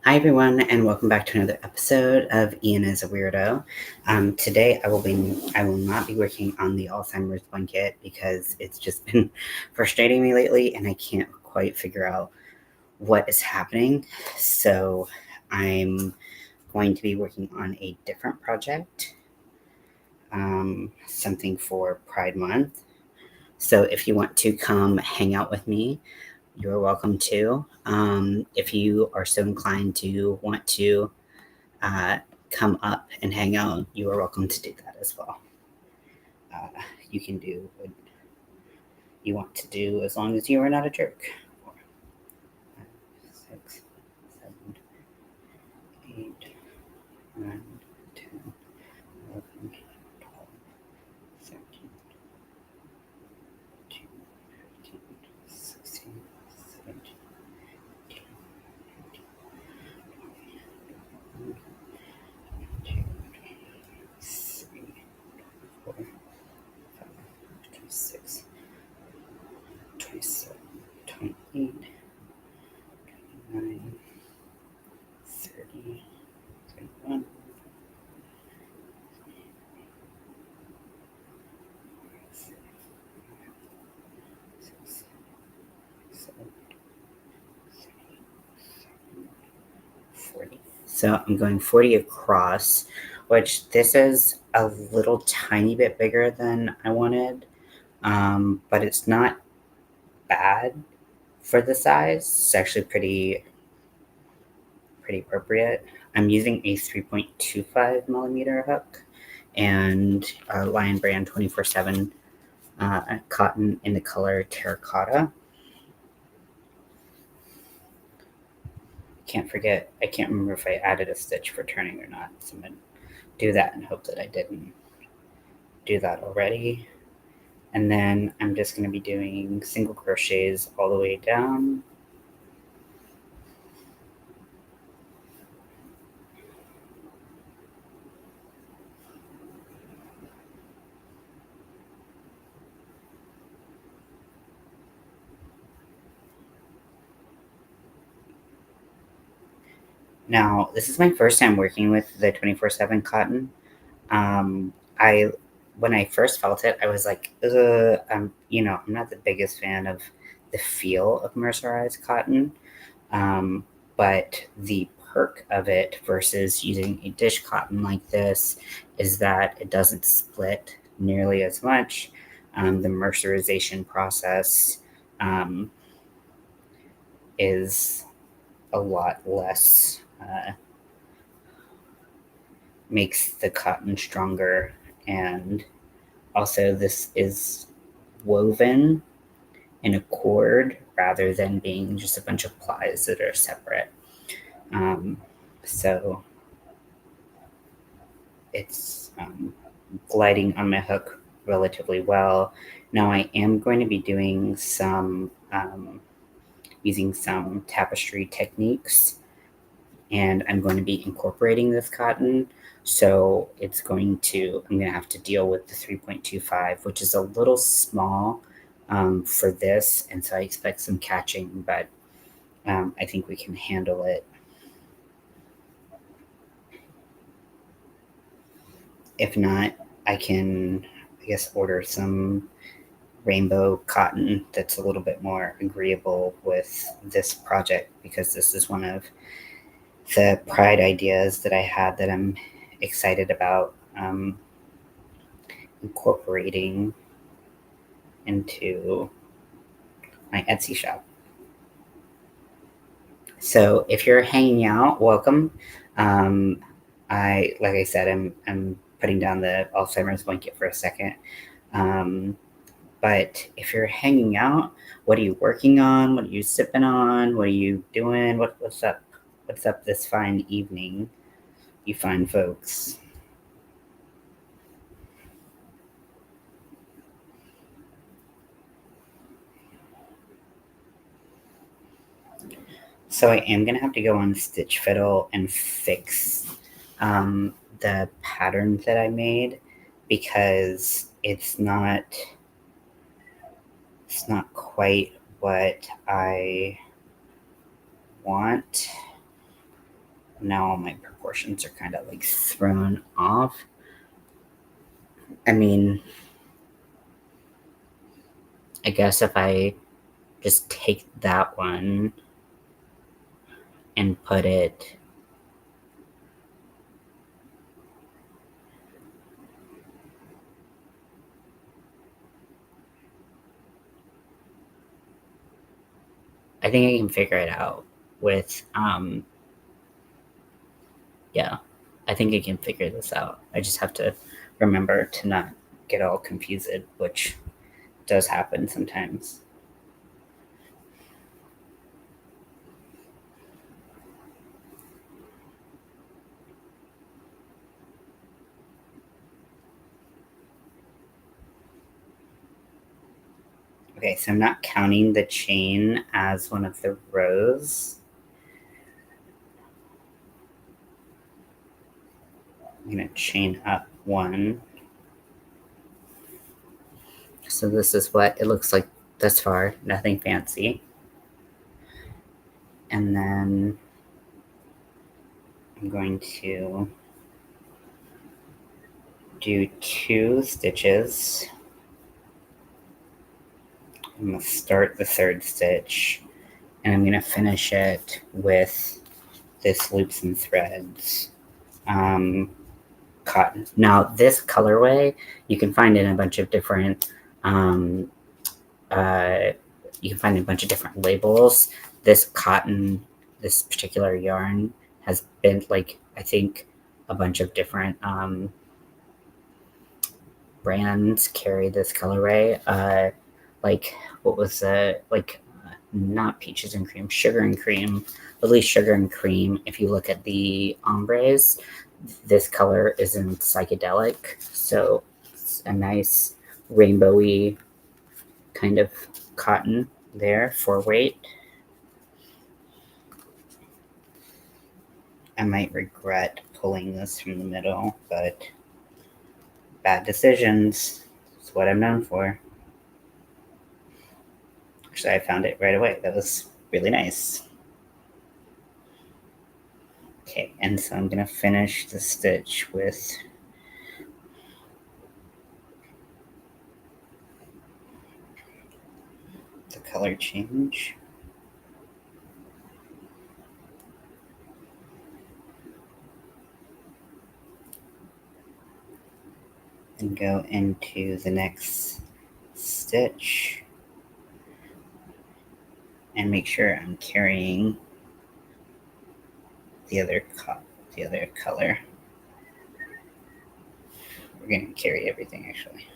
Hi everyone, and welcome back to another episode of Ian is a Weirdo. Today I will not be working on the Alzheimer's blanket because it's just been frustrating me lately, and I can't quite figure out what is happening. So I'm going to be working on a different project, something for Pride Month. So if you want to come hang out with me, you're welcome to. If you are so inclined to want to come up and hang out, you are welcome to do that as well. You can do what you want to do as long as you are not a jerk. 4, 5, 6, 7, 8, 9, 10, 11, 12, 13, 14, 15, 16, 17, 18, 19, 20, 23, 24, 25, 26, 27, 28, 29, 30, 31, 6, 7, 40. So I'm going 40 across, which this is a little tiny bit bigger than I wanted, but it's not bad for the size. It's actually pretty appropriate. I'm using a 3.25 millimeter hook and Lion Brand 24/7 cotton in the color terracotta. I can't remember if I added a stitch for turning or not, so I'm going to do that and hope that I didn't do that already. And then I'm just going to be doing single crochets all the way down. Now, Now, this is my first time working with the 24/7 cotton. When I first felt it, I was like, I'm not the biggest fan of the feel of mercerized cotton, but the perk of it versus using a dish cotton like this is that it doesn't split nearly as much. The mercerization process is a lot less. Makes the cotton stronger, and also this is woven in a cord rather than being just a bunch of plies that are separate. So it's gliding on my hook relatively well. Now I am going to be doing some using some tapestry techniques, and I'm going to be incorporating this cotton. So I'm going to have to deal with the 3.25, which is a little small for this. And so I expect some catching, but I think we can handle it. If not, I guess, order some rainbow cotton that's a little bit more agreeable with this project, because this is one of the pride ideas that I had that I'm excited about incorporating into my Etsy shop. So if you're hanging out, welcome. Like I said, I'm putting down the Alzheimer's blanket for a second. But if you're hanging out, what are you working on? What are you sipping on? What are you doing? What's up? What's up this fine evening, you fine folks? So I am going to have to go on Stitch Fiddle and fix the pattern that I made, because it's not quite what I want. Now all my proportions are kind of like thrown off. I mean, I guess if I just take that one and put it I think I can figure it out with yeah, I think I can figure this out. I just have to remember to not get all confused, which does happen sometimes. Okay, so I'm not counting the chain as one of the rows. I'm going to chain up one. So this is what it looks like thus far, nothing fancy. And then I'm going to do 2 stitches. I'm going to start the 3rd stitch, and I'm going to finish it with this loops and threads cotton. Now this colorway you can find in a bunch of different you can find a bunch of different labels. This cotton, this particular yarn has been like, I think a bunch of different brands carry this colorway. Like what was not peaches and cream, sugar and cream, at least sugar and cream. If you look at the ombres, this color isn't psychedelic, so it's a nice rainbowy kind of cotton there for weight. I might regret pulling this from the middle, but bad decisions is what I'm known for. Actually, I found it right away. That was really nice. Okay, and so I'm going to finish the stitch with the color change. And go into the next stitch and make sure I'm carrying the other color. We're going to carry everything, actually.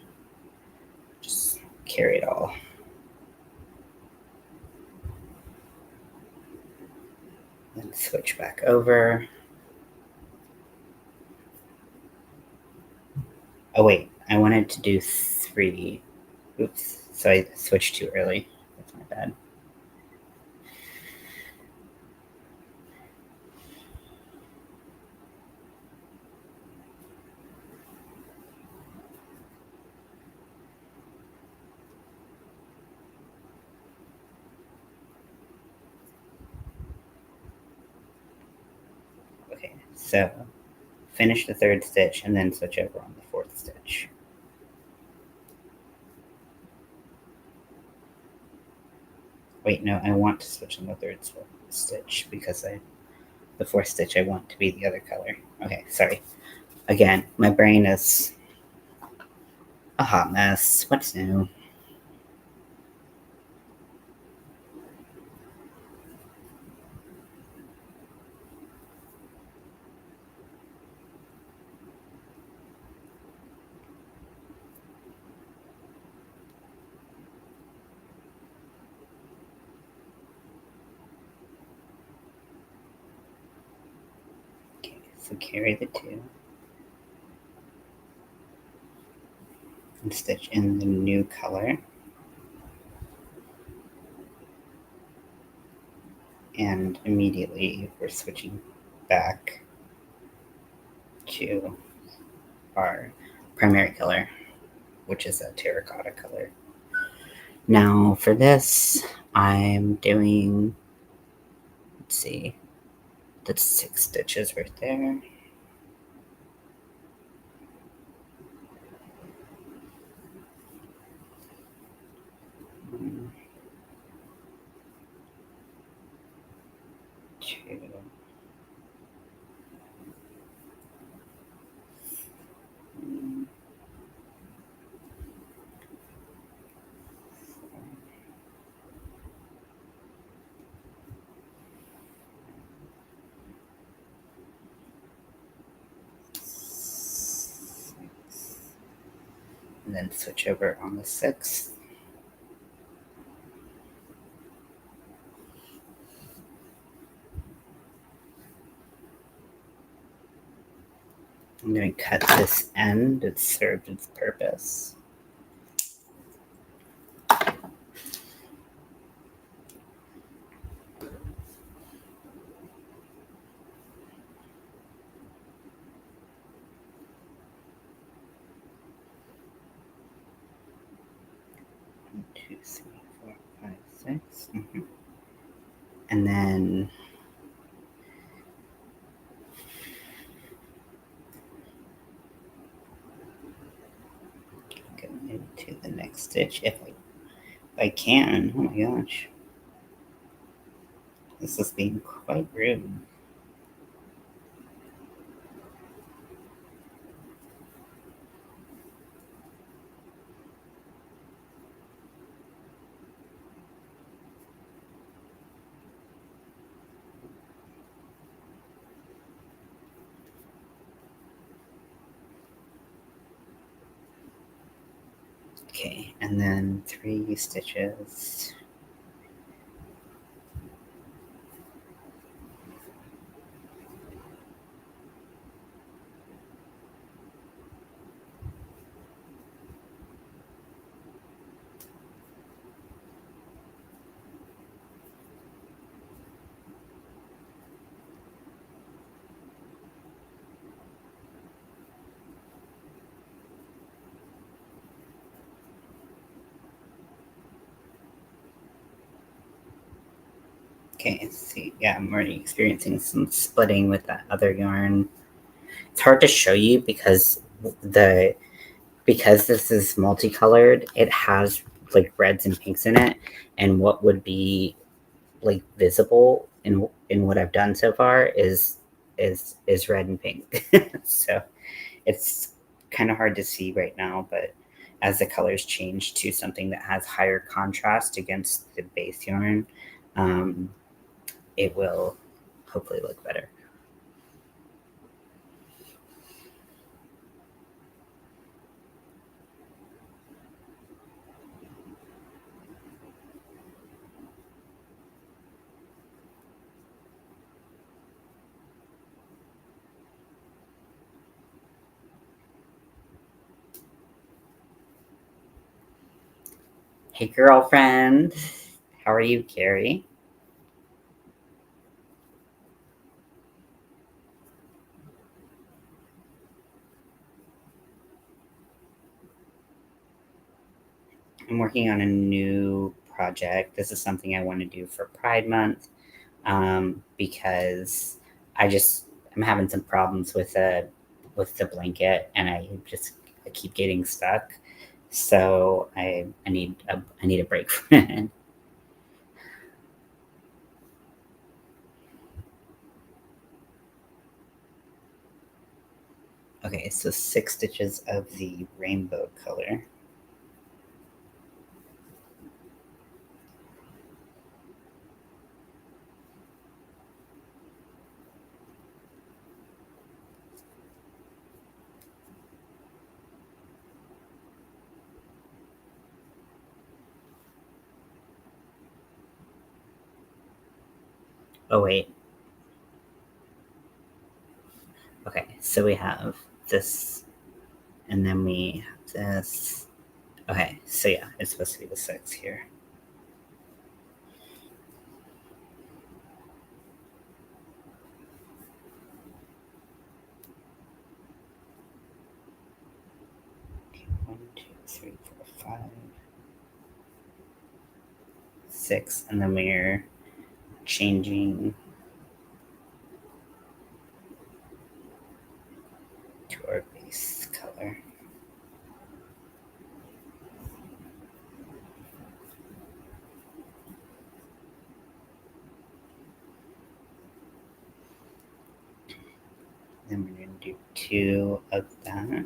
Just carry it all. Then switch back over. Oh wait, I wanted to do 3. Oops, so I switched too early. That's my bad. Okay, so finish the 3rd stitch and then switch over on the 4th stitch. Wait, no, I want to switch on the 3rd stitch because the 4th stitch I want to be the other color. Okay, sorry. Again, my brain is a hot mess. What's new? Okay, so carry the 2. And stitch in the new color. And immediately we're switching back to our primary color, which is a terracotta color. Now for this, I'm doing, let's see, That's 6 stitches right there. One, 2, and then switch over on the 6th. I'm going to cut this end. It served its purpose. One, 2, 3, 4, 5, 6. And then go into the next stitch if I can. Oh my gosh. This is being quite rude. Okay, and then 3 stitches. Okay, see, yeah, I'm already experiencing some splitting with that other yarn. It's hard to show you because this is multicolored, it has like reds and pinks in it, and what would be like visible in what I've done so far is red and pink. So it's kind of hard to see right now, but as the colors change to something that has higher contrast against the base yarn, it will hopefully look better. Hey, girlfriend. How are you, Carrie? I'm working on a new project. This is something I want to do for Pride Month, because I'm having some problems with the blanket, and I keep getting stuck. So I need a break from it. Okay, so 6 stitches of the rainbow color. Oh wait. Okay, so we have this, and then we have this. Okay, so yeah, it's supposed to be the 6 here. Okay, 1, 2, 3, 4, 5, 6, and then we're changing 2 of that.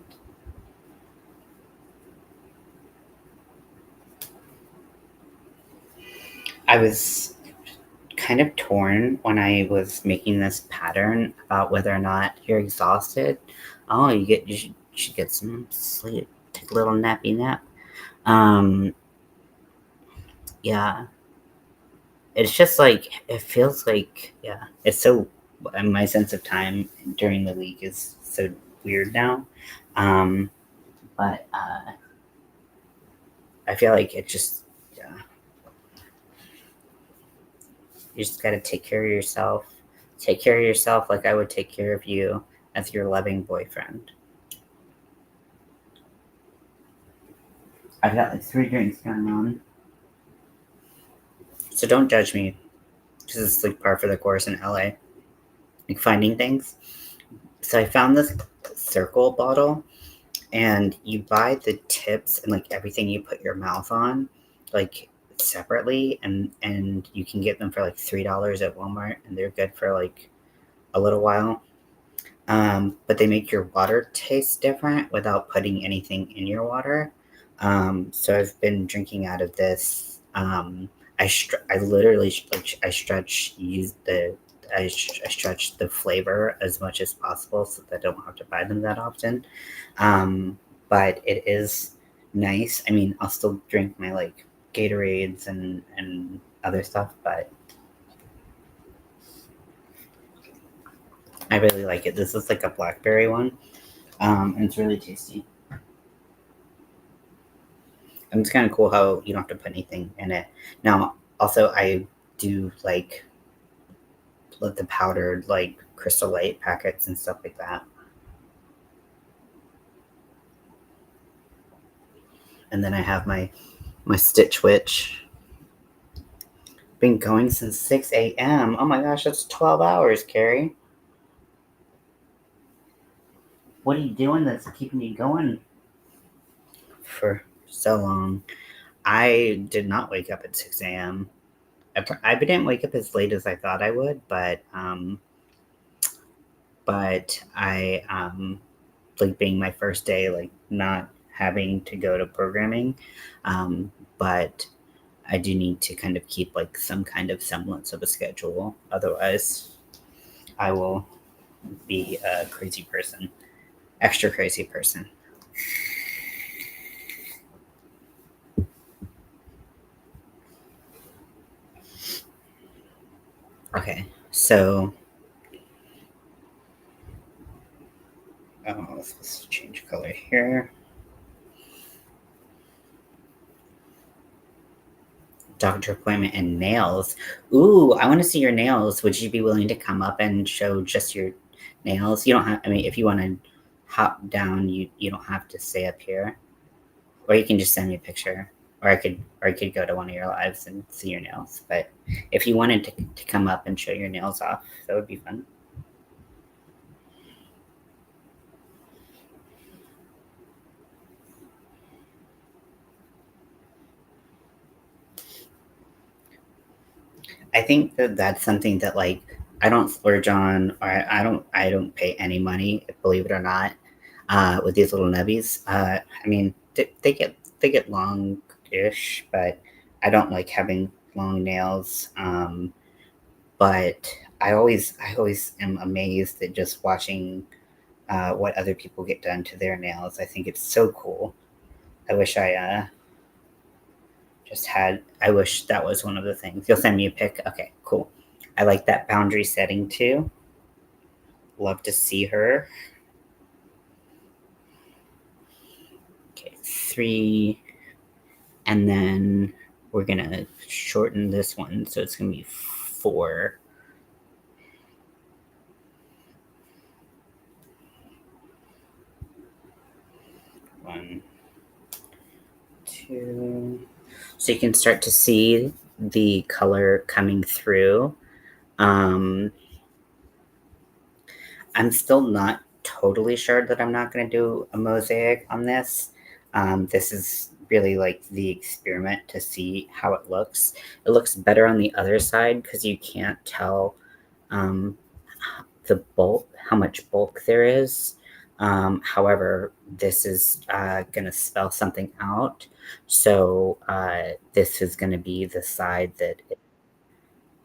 I was kind of torn when I was making this pattern about whether or not you're exhausted. Oh, you should get some sleep. Take a little nappy nap. Yeah. It's just like it feels like it's so my sense of time during the week is so weird now. But I feel like it just you just got to take care of yourself. Take care of yourself like I would take care of you as your loving boyfriend. I've got like 3 drinks going on. So don't judge me. Because it's like par for the course in LA. Like finding things. So I found this circle bottle, and you buy the tips and like everything you put your mouth on, like separately, and you can get them for like $3 at Walmart, and they're good for like a little while. But they make your water taste different without putting anything in your water. So I've been drinking out of this. I literally I stretch the flavor as much as possible so that I don't have to buy them that often. But it is nice. I mean, I'll still drink my like Gatorades and other stuff, but I really like it. This is like a blackberry one, and it's really tasty. And it's kind of cool how you don't have to put anything in it. Now, also, I do like the powdered like Crystal Light packets and stuff like that. And then I have my Stitch Witch. Been going since 6 a.m. Oh my gosh, that's 12 hours, Carrie. What are you doing that's keeping you going for so long? I did not wake up at 6 a.m. I didn't wake up as late as I thought I would, but I like being my first day, like not having to go to programming, but I do need to kind of keep like some kind of semblance of a schedule. Otherwise, I will be a crazy person, extra crazy person. Okay, so let's change color here. Doctor appointment and nails. Ooh, I want to see your nails. Would you be willing to come up and show just your nails? You don't have. I mean, if you want to hop down, you don't have to stay up here, or you can just send me a picture, or I could go to one of your lives and see your nails. But if you wanted to come up and show your nails off, that would be fun. I think that that's something that like I don't splurge on, or I don't pay any money, believe it or not, with these little nubbies. I mean, they get long-ish, but I don't like having long nails. But I always am amazed at just watching what other people get done to their nails. I think it's so cool. I wish I I wish that was one of the things. You'll send me a pic. Okay, cool. I like that boundary setting too. Love to see her. Okay, 3. And then we're going to shorten this one. So it's going to be 4. 1, 2. So you can start to see the color coming through. I'm still not totally sure that I'm not going to do a mosaic on this. This is really like the experiment to see how it looks. It looks better on the other side because you can't tell the bulk, how much bulk there is. However, this is going to spell something out. So this is going to be the side that is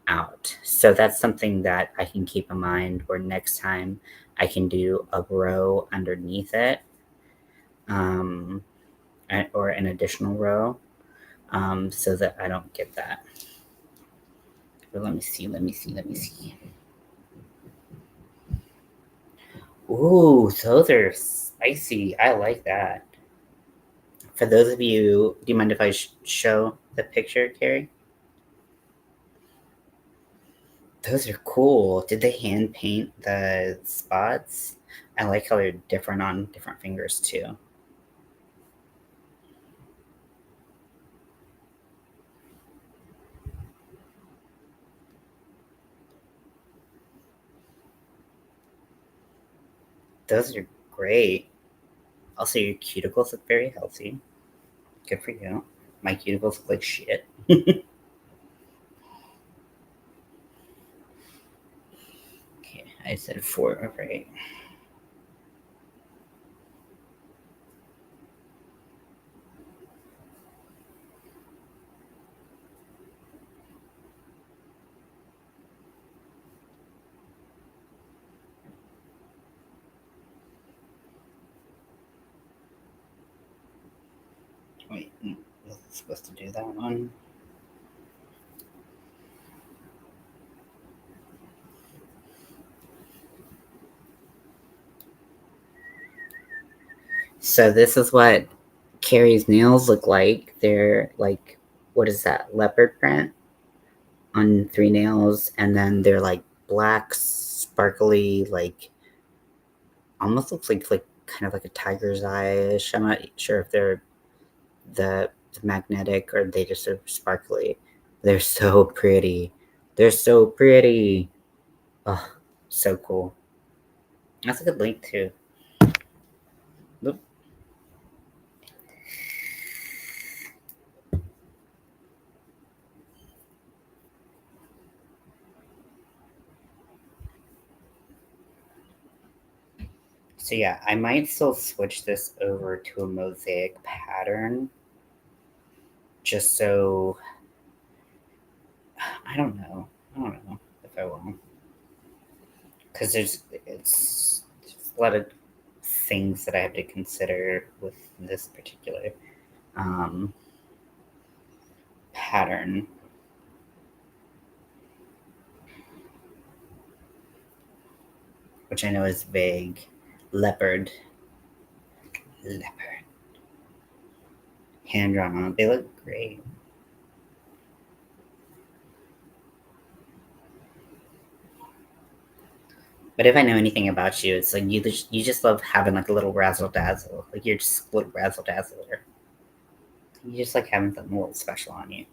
out. So that's something that I can keep in mind, where next time I can do a row underneath it, or an additional row, so that I don't get that. But let me see. Ooh, those are spicy. I like that. For those of you, do you mind if I show the picture, Carrie? Those are cool. Did they hand paint the spots? I like how they're different on different fingers too. Those are great. Also, your cuticles look very healthy. Good for you. My cuticles look like shit. Okay, I said 4 over 8. Wait, was I supposed to do that one? So this is what Carrie's nails look like. They're like, what is that, leopard print on 3 nails, and then they're like black, sparkly, like almost looks like kind of like a tiger's eye-ish. I'm not sure if they're the magnetic or they just are sparkly. They're so pretty. They're so pretty. Oh, so cool. That's a good link too. Oop. So yeah, I might still switch this over to a mosaic pattern, just so I don't know. If I will, because it's a lot of things that I have to consider with this particular um, pattern. Which I know is vague. Leopard. Hand drawn on. They look great. But if I know anything about you, it's like you just love having like a little razzle dazzle. Like you're just a little razzle dazzler. You just like having something a little special on you.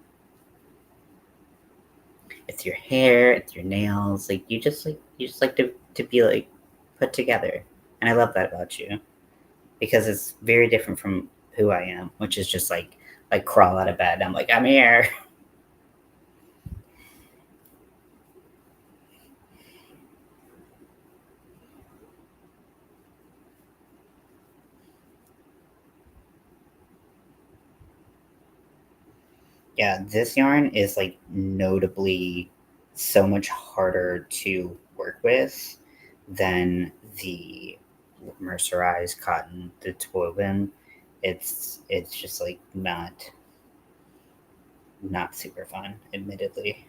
It's your hair, it's your nails. Like you just like to be like put together. And I love that about you. Because it's very different from who I am, which is just like crawl out of bed. I'm like, I'm here. Yeah, this yarn is like notably so much harder to work with than the mercerized cotton that's woven. It's just like not super fun, admittedly.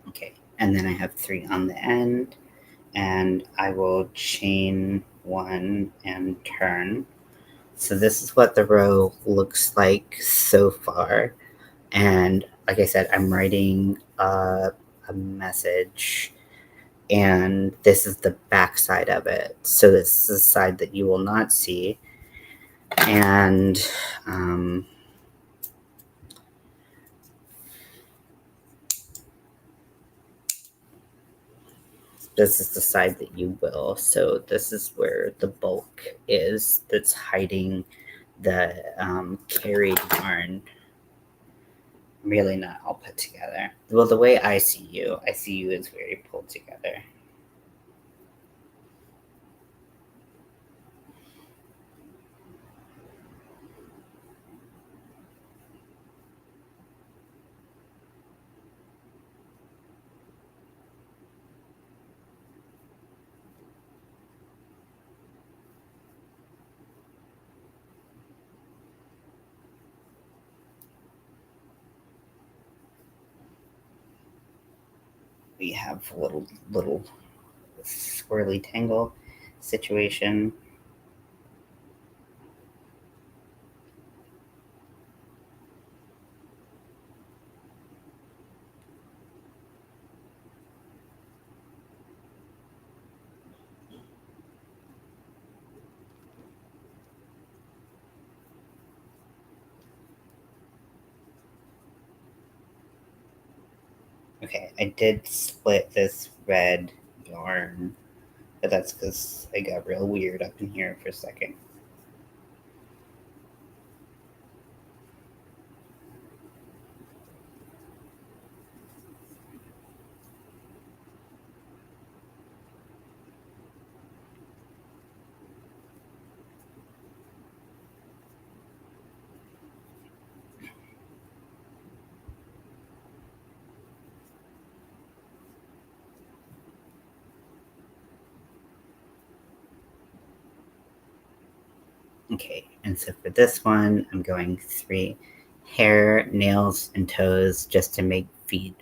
Okay, and then I have 3 on the end, and I will chain 1 and turn. So this is what the row looks like so far. And like I said, I'm writing a message, and this is the back side of it. So this is the side that you will not see. And this is the side that you will. So this is where the bulk is that's hiding the carried yarn. Really not all put together. Well, the way I see you as very pulled together. We have a little swirly tangle situation. Okay, I did split this red yarn, but that's because I got real weird up in here for a second. Okay, and so for this one, I'm going 3 hair, nails, and toes just to make feet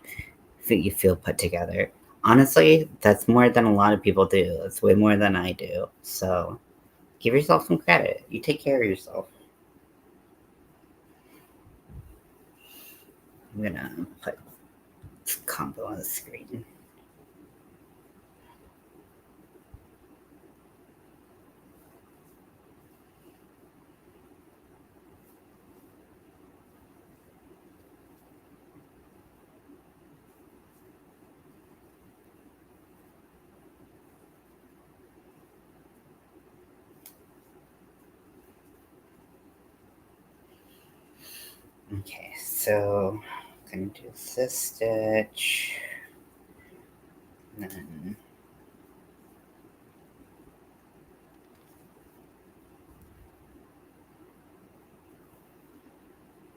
you feel put together. Honestly, that's more than a lot of people do. That's way more than I do. So give yourself some credit. You take care of yourself. I'm gonna put combo on the screen. Okay, so I'm gonna do this stitch. And then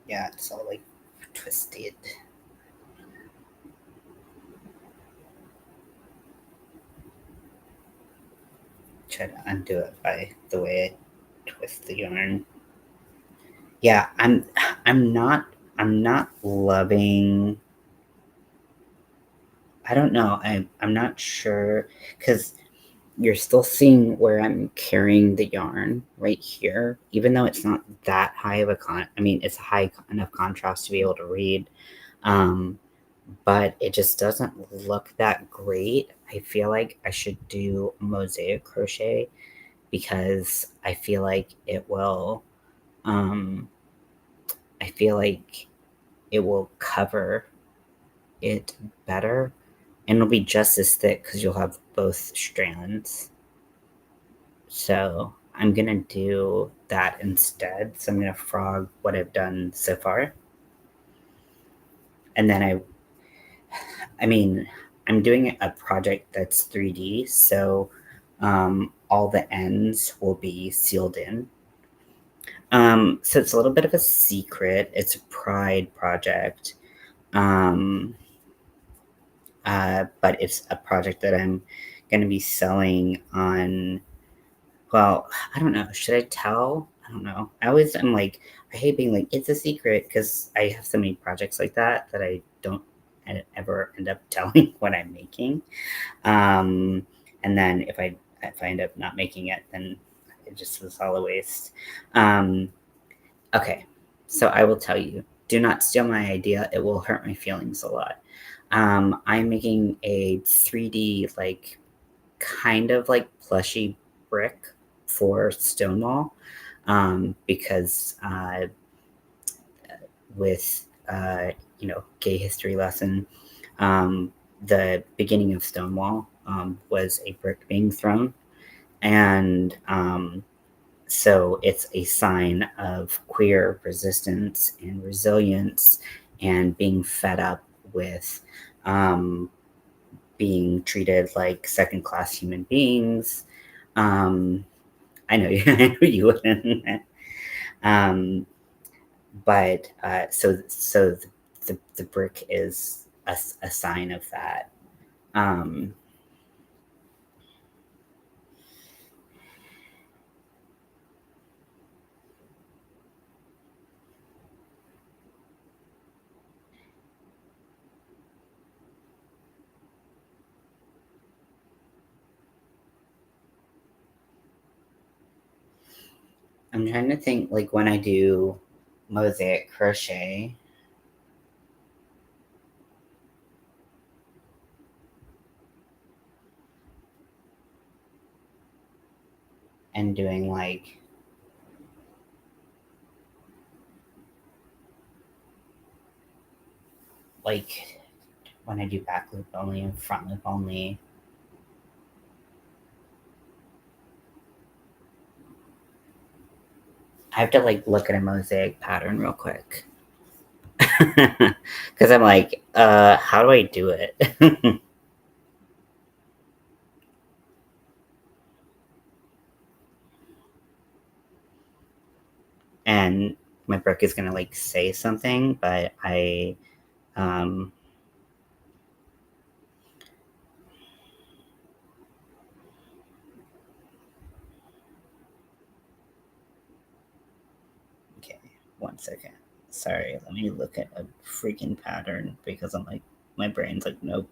yeah, it's all like twisted. Try to undo it by the way I twist the yarn. Yeah, I'm not loving. I don't know. I'm not sure because you're still seeing where I'm carrying the yarn right here, even though it's not that high of a I mean, it's high enough contrast to be able to read, um, but it just doesn't look that great. I feel like I should do mosaic crochet because I feel like it will. Um, I feel like it will cover it better, and it'll be just as thick because you'll have both strands. So I'm gonna do that instead. So I'm gonna frog what I've done so far. And then I mean, I'm doing a project that's 3D, so all the ends will be sealed in. So it's a little bit of a secret. It's a pride project. Um, but it's a project that I'm gonna be selling on. Well, I don't know. Should I tell? I don't know. I always am like, I hate being like, it's a secret because I have so many projects like that that I don't ever end up telling what I'm making. Um, and then if I end up not making it, then it just was all a waste. Okay, so I will tell you. Do not steal my idea. It will hurt my feelings a lot. I'm making a 3D like kind of like plushy brick for Stonewall because with gay history lesson, the beginning of Stonewall was a brick being thrown. And so it's a sign of queer resistance and resilience and being fed up with being treated like second class human beings. I know you, I know you wouldn't. Um, but so the brick is a sign of that. Um, I'm trying to think, like, when I do mosaic crochet, and doing like when I do back loop only and front loop only. I have to like look at a mosaic pattern real quick. Because I'm like, how do I do it? And my book is gonna like say something, but um okay, 1 second. Sorry, let me look at a freaking pattern because I'm like, my brain's like, nope.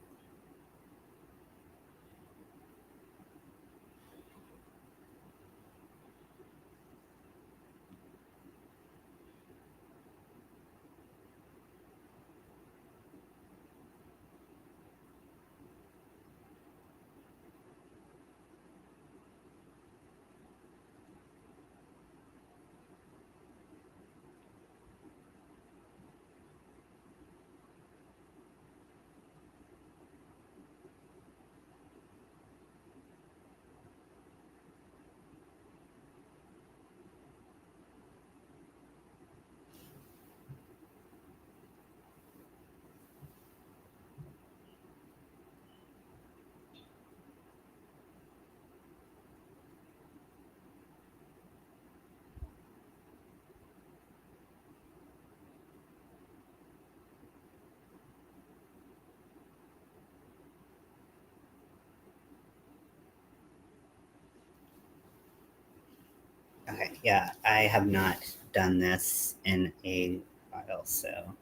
Okay, yeah, I have not done this in a while, so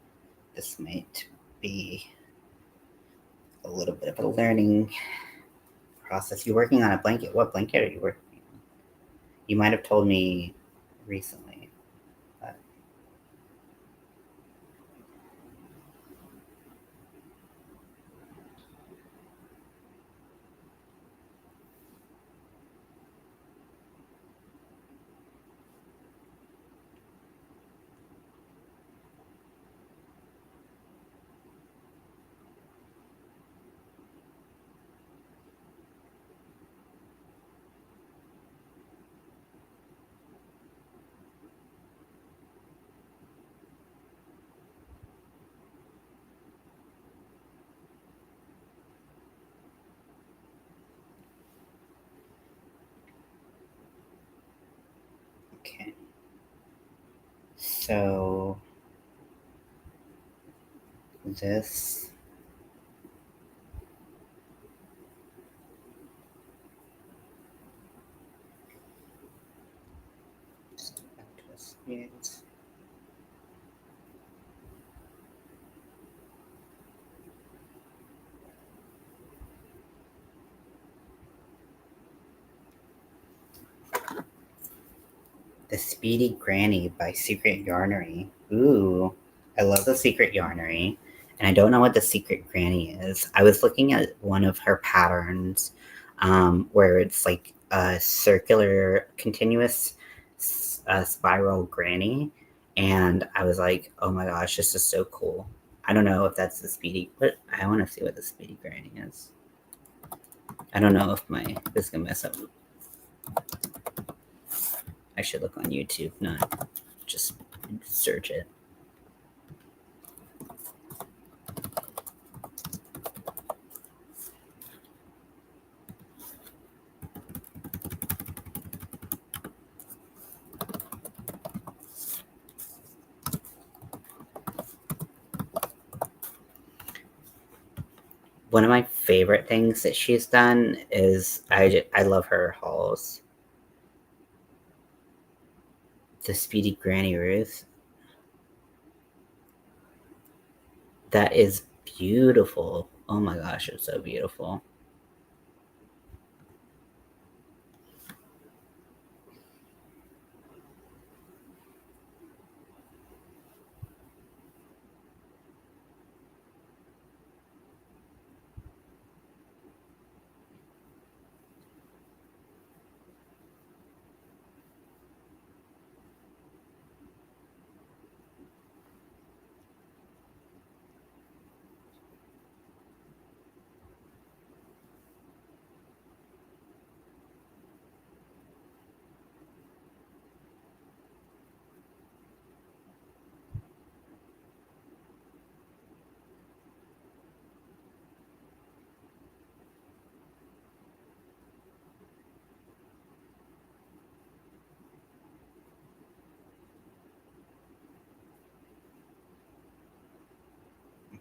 this might be a little bit of a learning process. You're working on a blanket. What blanket are you working on? You might have told me recently. But... Okay. So this is The Speedy Granny by Secret Yarnery. Ooh, I love The Secret Yarnery. And I don't know what The Secret Granny is. I was looking at one of her patterns where it's like a circular, continuous spiral granny. And I was like, oh my gosh, this is so cool. I don't know if that's the Speedy, but I want to see what the Speedy Granny is. I don't know if this is gonna mess up. I should look on YouTube, not just search it. One of my favorite things that she's done is I love her hauls. The Speedy Granny Ruth. That is beautiful. Oh my gosh, it's so beautiful.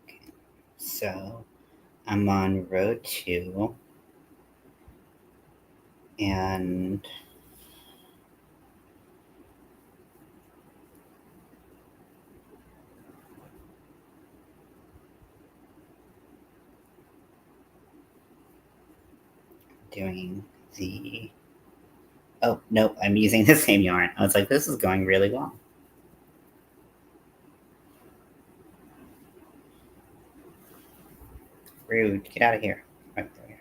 Okay, so I'm on row 2, and doing the, oh, no, I'm using the same yarn. I was like, this is going really well. Rude, get out of here. Right there.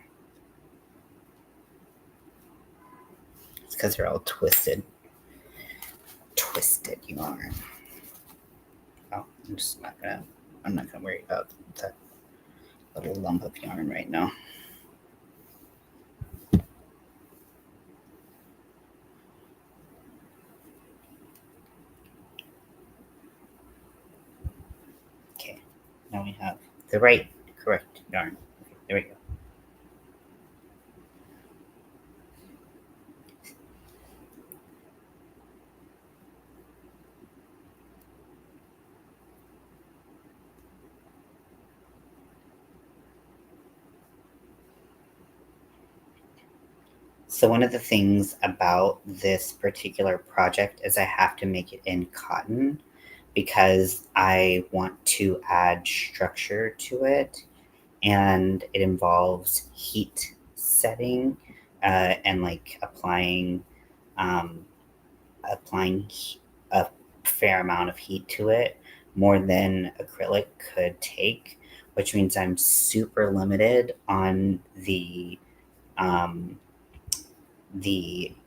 It's because they're all twisted. Twisted yarn. Oh, I'm not gonna worry about that little lump of yarn right now. Okay, now we have the correct yarn. Okay, there we go. So one of the things about this particular project is I have to make it in cotton because I want to add structure to it, and it involves heat setting and like applying applying a fair amount of heat to it, more than acrylic could take, which means I'm super limited on the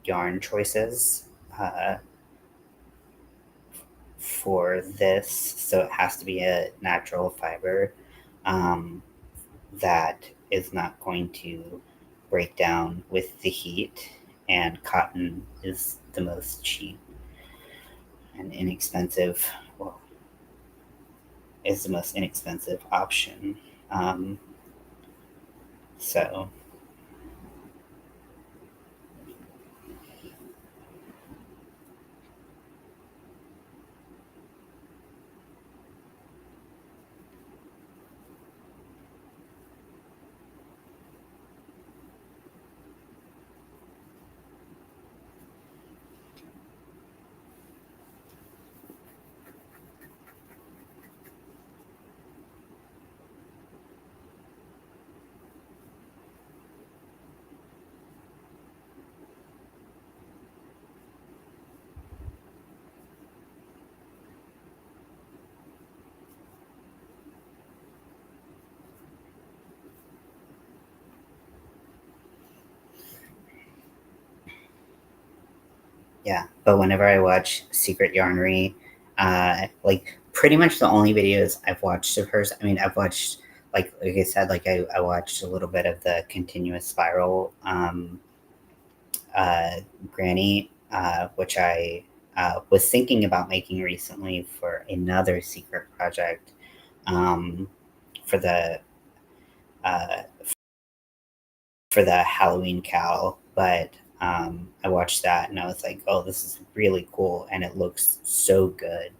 yarn choices for this. So it has to be a natural fiber that is not going to break down with the heat, and cotton is the most cheap and inexpensive, well, is the most inexpensive option. So yeah, but whenever I watch Secret Yarnery, like pretty much the only videos I've watched of hers, I mean, I've watched like I said, like I watched a little bit of the continuous spiral granny, which I was thinking about making recently for another secret project um, for the uh, for the Halloween cowl, but I watched that and I was like, oh, this is really cool and it looks so good.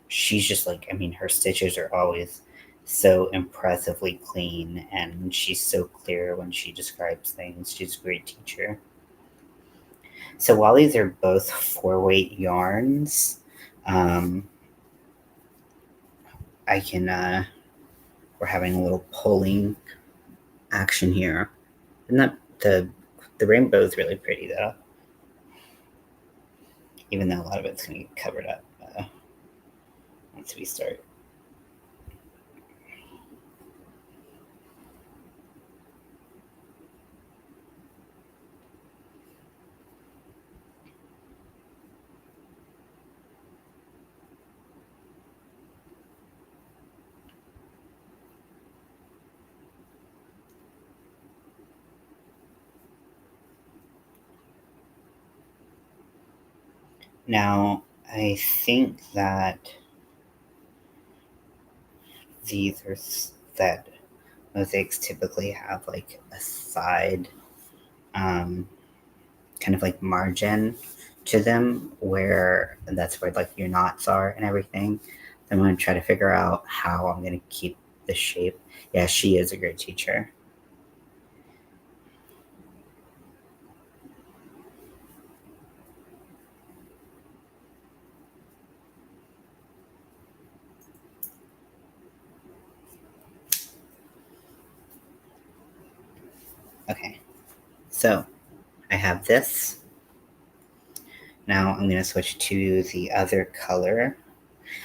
She's just like, I mean, her stitches are always so impressively clean and she's so clear when she describes things. She's a great teacher. So while these are both 4-weight yarns, um, I can, we're having a little pulling action here. And that the rainbow is really pretty though, even though a lot of it's going to get covered up once we start. Now, I think that these are that mosaics typically have like a side um, kind of like margin to them where that's where like your knots are and everything. I'm going to try to figure out how I'm going to keep the shape. Yeah, she is a great teacher. Okay, so I have this. Now I'm going to switch to the other color.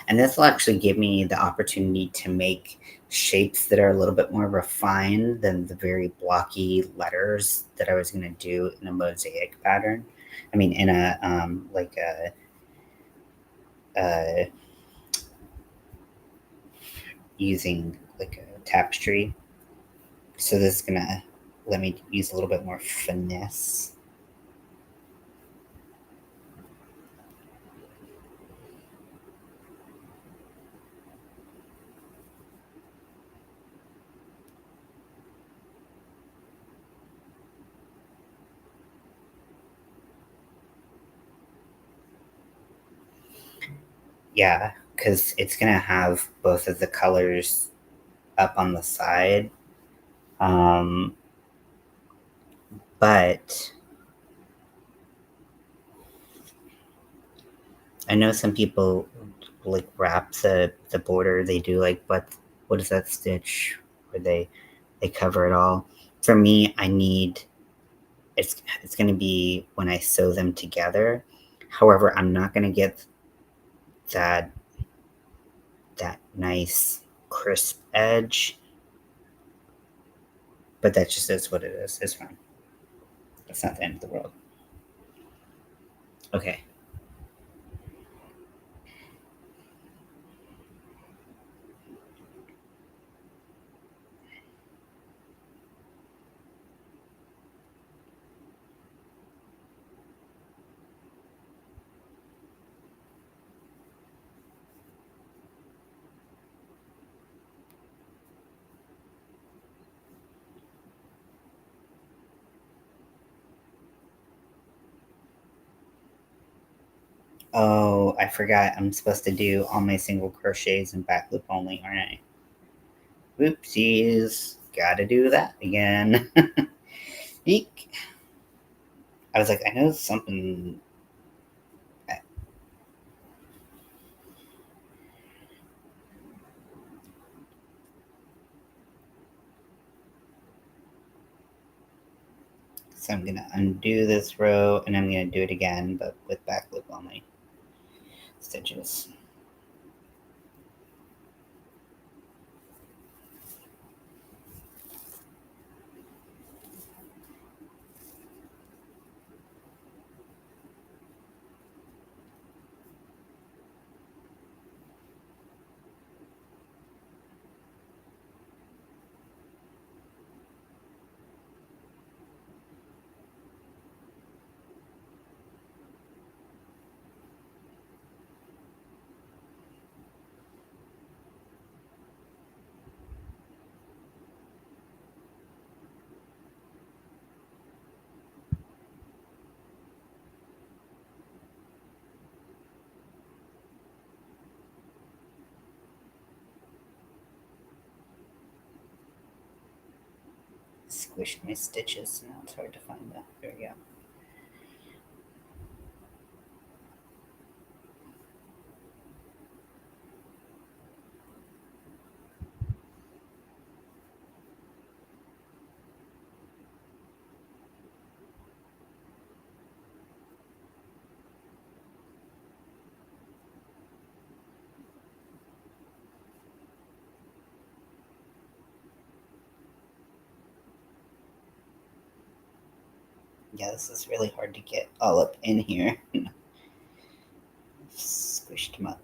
And this will actually give me the opportunity to make shapes that are a little bit more refined than the very blocky letters that I was going to do in a mosaic pattern. I mean, in a like a using like a tapestry. So this is gonna let me use a little bit more finesse. Yeah, because it's gonna have both of the colors up on the side. Um, but I know some people like wrap the border. They do like what is that stitch where they cover it all. For me, I need it's going to be when I sew them together. However, I'm not going to get that that nice crisp edge, but that just is what it is. It's fine. It's not the end of the world. Okay. Oh, I forgot. I'm supposed to do all my single crochets and back loop only, aren't I? Whoopsies. Gotta do that again. Eek. I was like, I know something. So I'm gonna undo this row and I'm gonna do it again, but with back loop only stitches. squished my stitches. Now it's hard to find that. There we go. Yeah, this is really hard to get all up in here. Squished them up.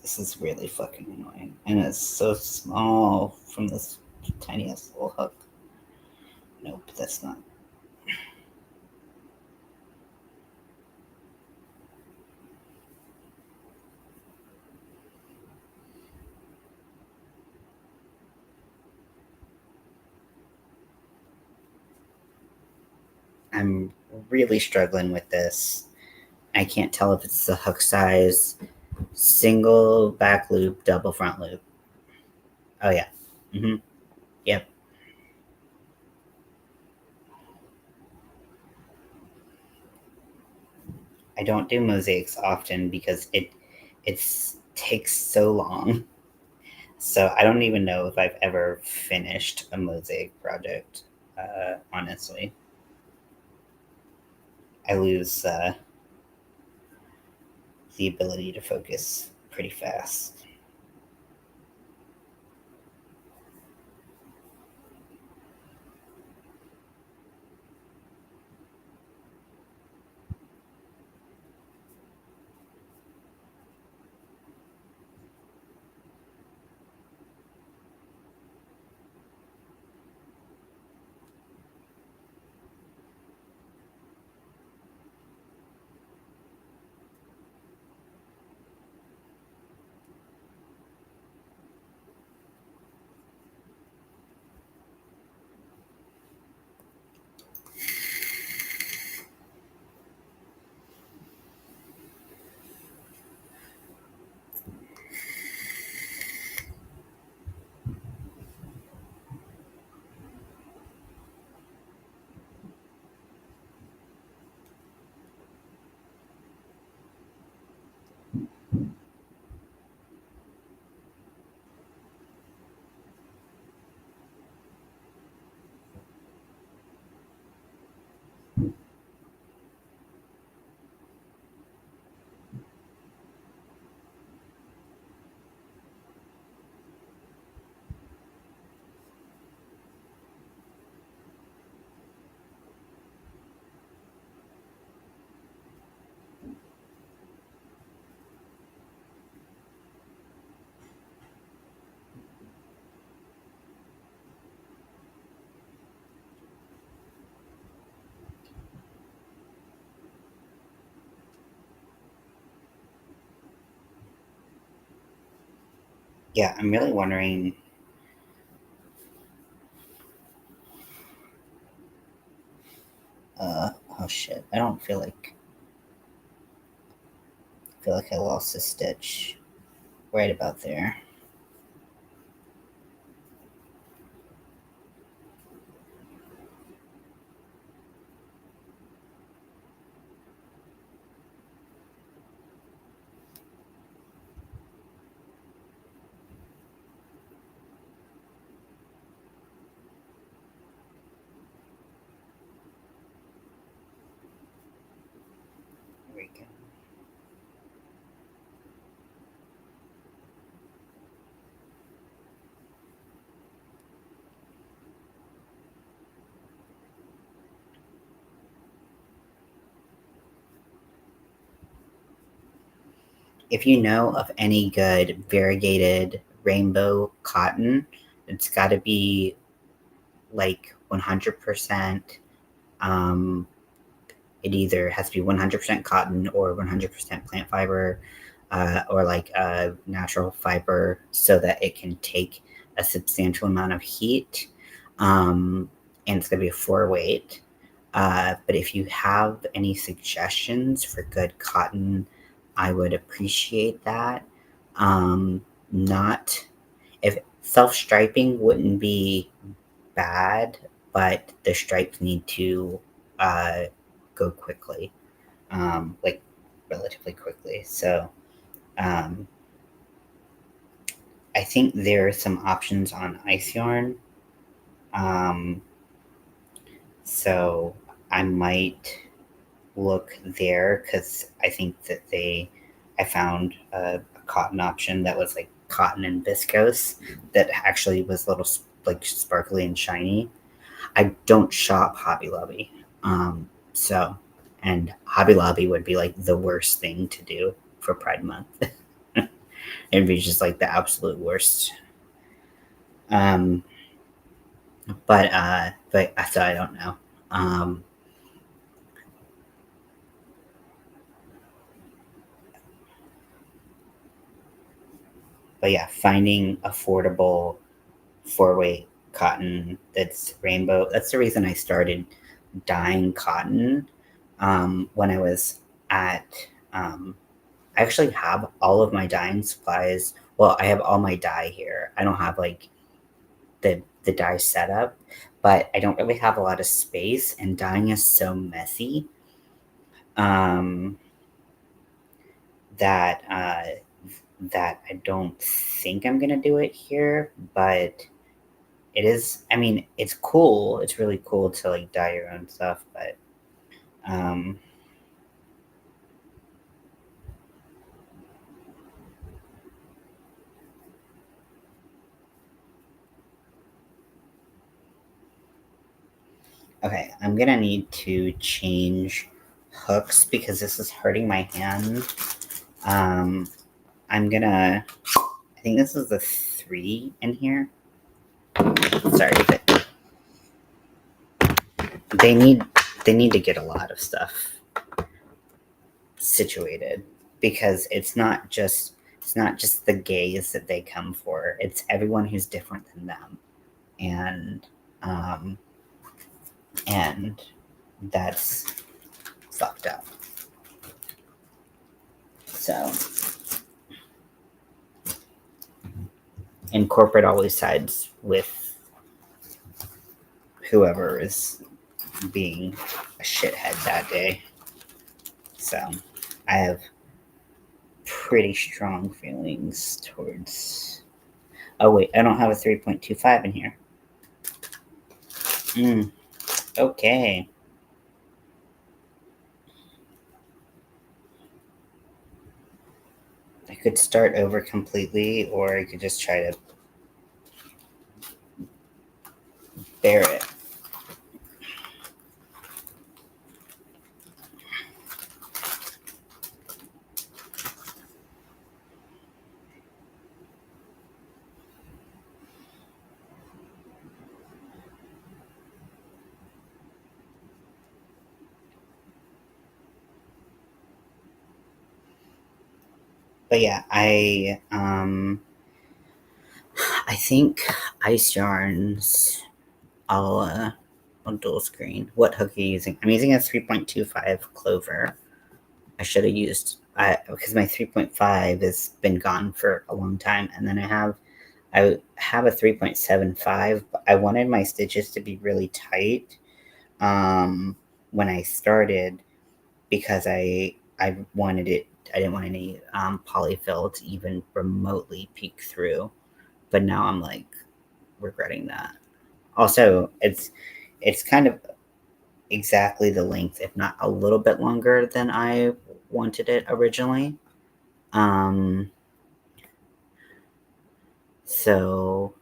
This is really fucking annoying. And it's so small from this tiniest little hook. Nope, that's not. I'm really struggling with this. I can't tell if it's the hook size, single back loop, double front loop. Oh, yeah. Mm-hmm. Yep. I don't do mosaics often because it takes so long. So I don't even know if I've ever finished a mosaic project, honestly. I lose the ability to focus pretty fast. Yeah, I'm really wondering. Oh shit! I don't feel like. I feel like I lost a stitch right about there. There we go. If you know of any good variegated rainbow cotton, it's got to be like 100%. It either has to be 100% cotton or 100% plant fiber, or like a natural fiber, so that it can take a substantial amount of heat. And it's going to be a 4 weight. But if you have any suggestions for good cotton, I would appreciate that. Not if self-striping wouldn't be bad, but the stripes need to go quickly, like relatively quickly. So um, I think there are some options on ice yarn. So I might look there because I think that I found a cotton option that was like cotton and viscose that actually was a little like sparkly and shiny. I don't shop Hobby Lobby. So, and Hobby Lobby would be like the worst thing to do for Pride Month. It'd be just like the absolute worst. Um, but so I don't know. Um, but yeah, finding affordable 4-weight cotton that's rainbow. That's the reason I started dyeing cotton when I was at. I actually have all of my dyeing supplies. Well, I have all my dye here. I don't have like the dye setup, but I don't really have a lot of space, and dyeing is so messy um, that that I don't think I'm gonna do it here. But it is. I mean, it's cool. It's really cool to like dye your own stuff, but um, okay, I'm gonna need to change hooks because this is hurting my hand. Um, I'm gonna. I think this is the 3 in here. Sorry, but they need they need to get a lot of stuff situated because it's not just the gays that they come for. It's everyone who's different than them, and um, and that's fucked up. So, and corporate always sides with whoever is being a shithead that day. So, I have pretty strong feelings towards. Oh wait, I don't have a 3.25 in here. Okay. I could start over completely, or I could just try to bear it. But yeah, I think ice yarns. I'll dual screen. What hook are you using? I'm using a 3.25 Clover. I should have used because my 3.5 has been gone for a long time, and then I have a 3.75. But I wanted my stitches to be really tight when I started because I wanted it. I didn't want any polyfill to even remotely peek through. But now I'm like regretting that. Also, it's kind of exactly the length, if not a little bit longer than I wanted it originally. Um, so,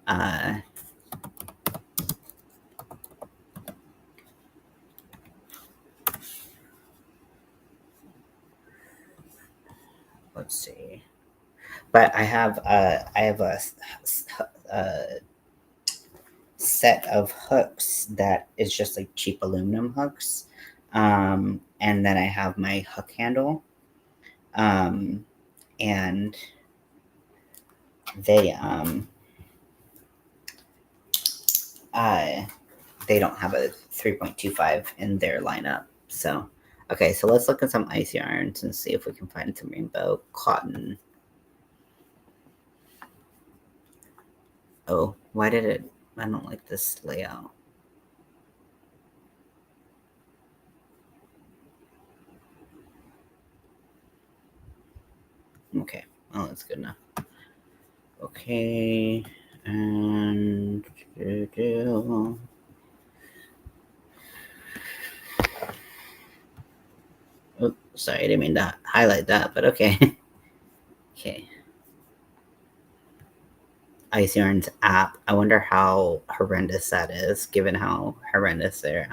uh, let's see. But I have a set of hooks that is just like cheap aluminum hooks, and then I have my hook handle, um, and they uh they don't have a 3.25 in their lineup. So, okay, so let's look at some ice yarns and see if we can find some rainbow cotton. Oh, why did it? I don't like this layout. Okay, well, that's good enough. Okay, and oh, sorry, I didn't mean to highlight that, but okay. Okay. Ice Yarn's app. I wonder how horrendous that is, given how horrendous their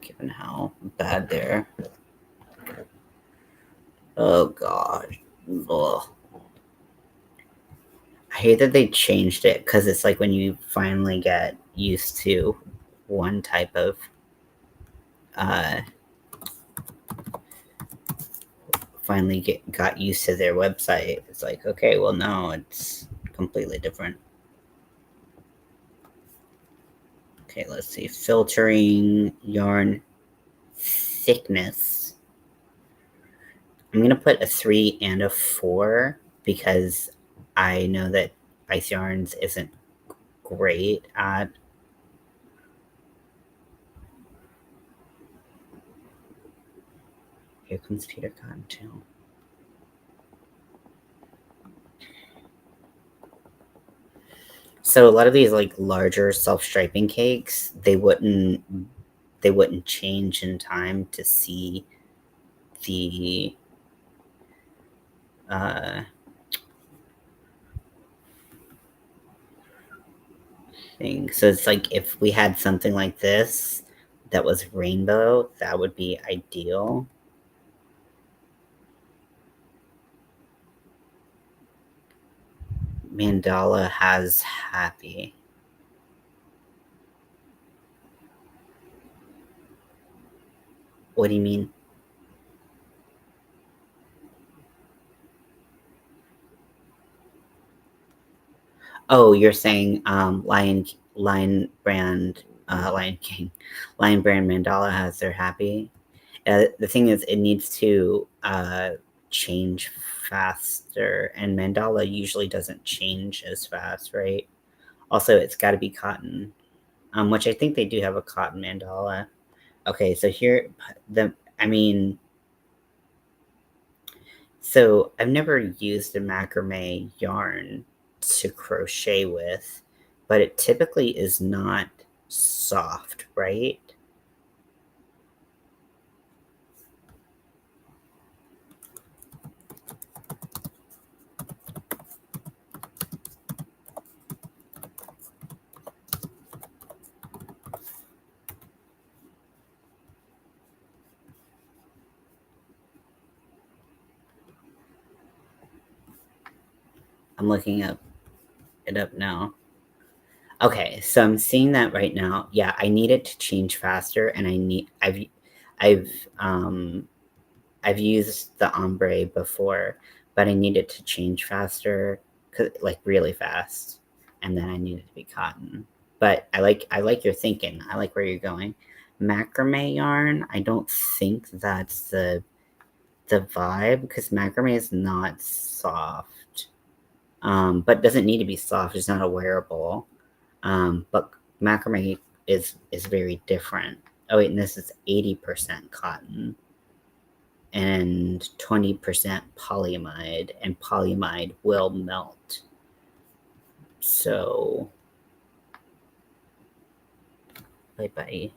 given how bad they're. Oh god. Ugh. I hate that they changed it because it's like when you finally get used to one type of finally got used to their website. It's like, okay, well now it's completely different. Okay, let's see. Filtering yarn thickness. I'm gonna put a 3 and a 4 because I know that Ice Yarns isn't great at here comes Peter Cotton too. So a lot of these like larger self-striping cakes, they wouldn't change in time to see the thing. So it's like if we had something like this that was rainbow, that would be ideal. Mandala has happy. What do you mean? Oh, you're saying Lion brand Lion King, Lion brand Mandala has their happy. The thing is, it needs to change faster, and Mandala usually doesn't change as fast, right? Also, it's got to be cotton, which I think they do have a cotton Mandala. Okay, so here, I mean, so I've never used a macrame yarn to crochet with, but it typically is not soft, right? I'm looking it up now. Okay, so I'm seeing that right now. Yeah, I need it to change faster, and I've I've used the ombre before, but I need it to change faster, like really fast, and then I need it to be cotton. But I like your thinking. I like where you're going. Macrame yarn. I don't think that's the vibe because macrame is not soft, but doesn't need to be soft. It's not a wearable. But macrame is very different. Oh wait, and this is 80% cotton and 20% polyamide, and polyamide will melt. So, bye.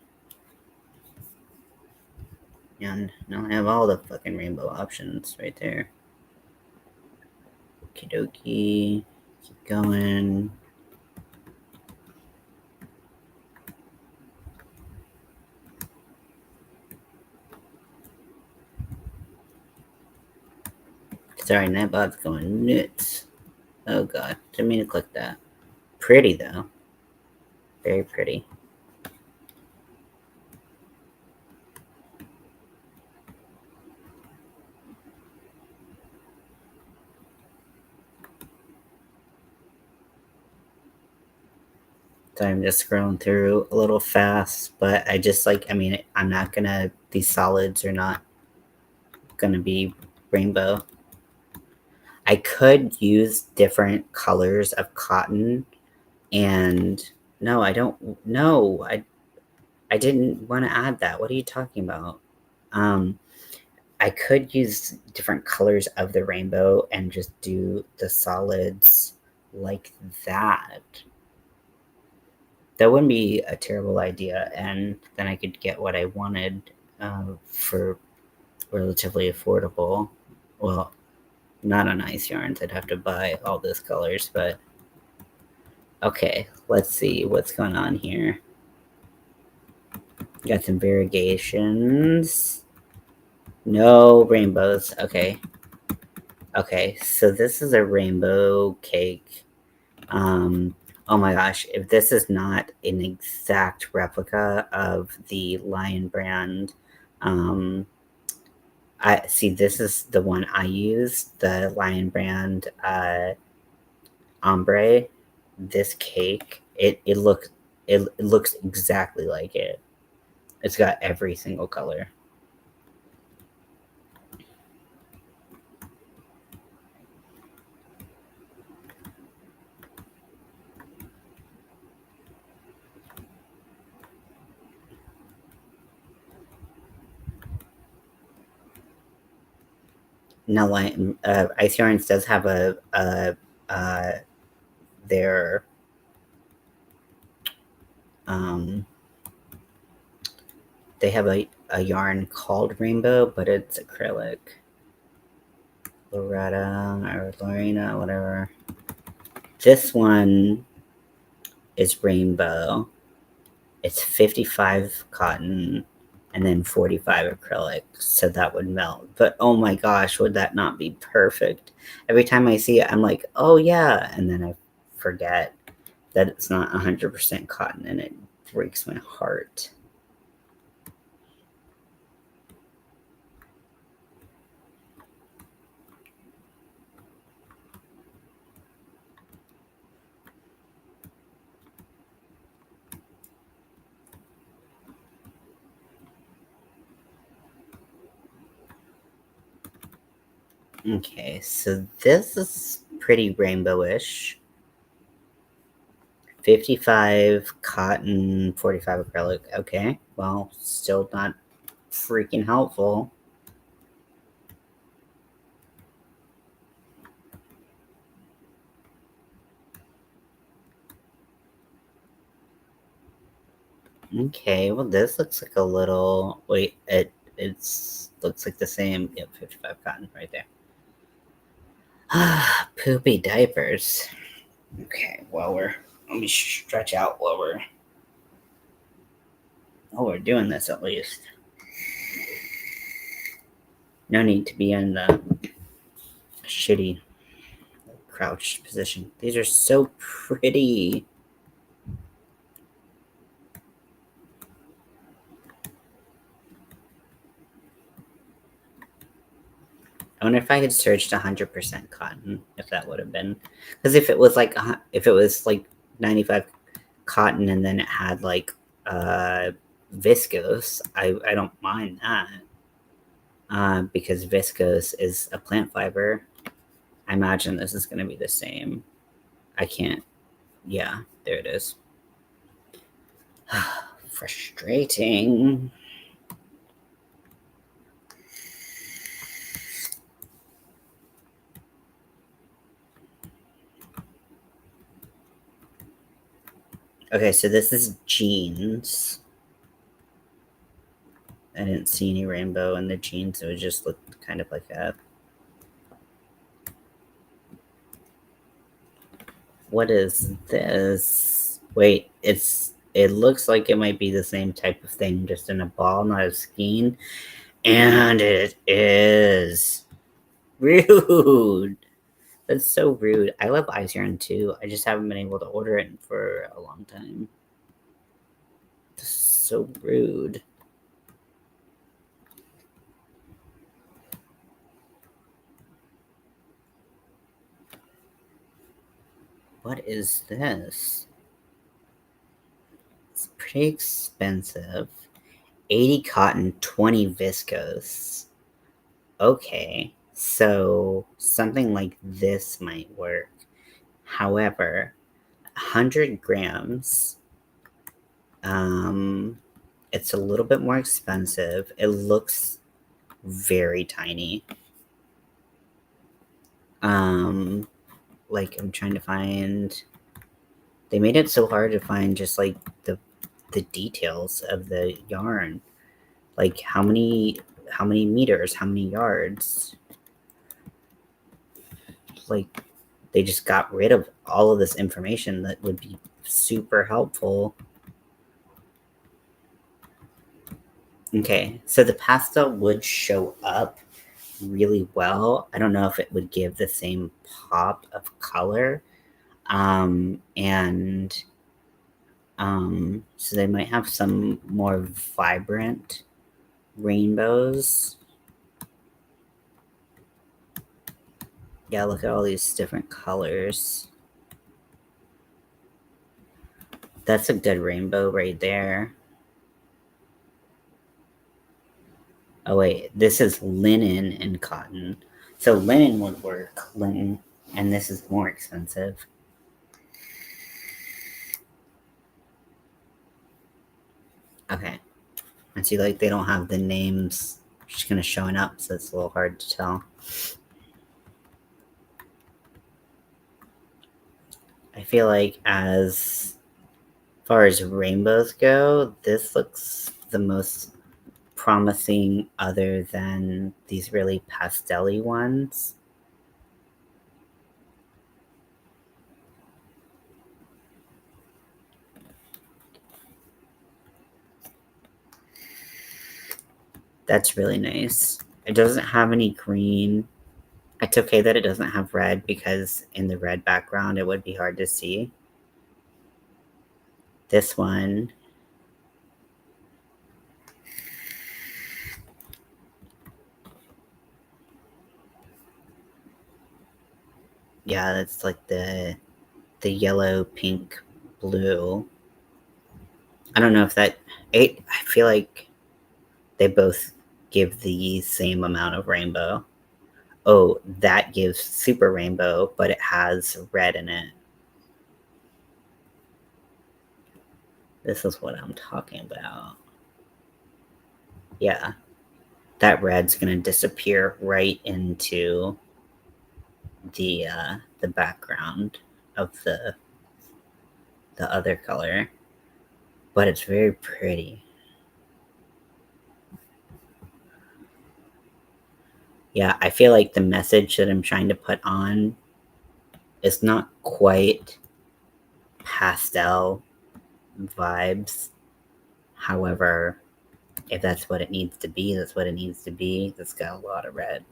And now I have all the fucking rainbow options right there. Okie dokie. Keep going. Sorry, Nightbot's going nuts. Oh god, didn't mean to click that. Pretty though. Very pretty. So I'm just scrolling through a little fast, but I just like, I mean, I'm not gonna, these solids are not gonna be rainbow. I could use different colors of cotton and no, I don't, no, I didn't want to add that. What are you talking about? I could use different colors of the rainbow and just do the solids like that. That wouldn't be a terrible idea, and then I could get what I wanted for relatively affordable. Well, not on ice yarns. I'd have to buy all those colors, but okay, let's see what's going on here. Got some variegations. No rainbows. Okay. Okay, so this is a rainbow cake. Oh my gosh, if this is not an exact replica of the Lion brand, I see this is the one I use, the Lion brand ombre. This cake, it looks exactly like it. It's got every single color. Now, Ice Yarns does have their they have a yarn called Rainbow, but it's acrylic. Loretta or Lorena, whatever. This one is Rainbow. It's 55 cotton and then 45 acrylic, so that would melt. But oh my gosh, would that not be perfect? Every time I see it, I'm like, oh yeah, and then I forget that it's not 100% cotton, and it breaks my heart. Okay, so this is pretty rainbowish. 55 cotton, 45 acrylic. Okay, well, still not freaking helpful. Okay, well, this looks like a little. Wait, it's looks like the same. Yep, 55 cotton right there. Ah, poopy diapers. Okay, well, let me stretch out while we're doing this at least. No need to be in the shitty crouched position. These are so pretty. I wonder if I had searched 100% cotton, if that would have been, because if it was like 95 cotton and then it had like viscose, I don't mind that, because viscose is a plant fiber. I imagine this is going to be the same. I can't. Yeah, there it is. Frustrating. Okay, so this is jeans. I didn't see any rainbow in the jeans. It would just look kind of like that. What is this? Wait, it looks like it might be the same type of thing, just in a ball, not a skein. And it is. Rude. That's so rude. I love ice yarn too. I just haven't been able to order it for a long time. This is so rude. What is this? It's pretty expensive. 80 cotton, 20 viscose. Okay, so something like this might work. However, 100 grams, it's a little bit more expensive. It looks very tiny. Like I'm trying to find, they made it so hard to find just like the details of the yarn. Like how many meters, how many yards? Like they just got rid of all of this information that would be super helpful. Okay, so the pastel would show up really well. I don't know if it would give the same pop of color. So they might have some more vibrant rainbows. Yeah, look at all these different colors. That's a good rainbow right there. Oh wait, this is linen and cotton. So linen would work, linen, and this is more expensive. Okay. And see, like, they don't have the names just kind of showing up, so it's a little hard to tell. I feel like as far as rainbows go, this looks the most promising other than these really pastel-y ones. That's really nice. It doesn't have any green. It's okay that it doesn't have red because in the red background it would be hard to see. This one, yeah, that's like the yellow, pink, blue. I don't know if that, I feel like they both give the same amount of rainbow. Oh, that gives super rainbow, but it has red in it. This is what I'm talking about. Yeah, that red's gonna disappear right into the background of the other color, but it's very pretty. Yeah, I feel like the message that I'm trying to put on is not quite pastel vibes. However, if that's what it needs to be, that's what it needs to be. It's got a lot of red.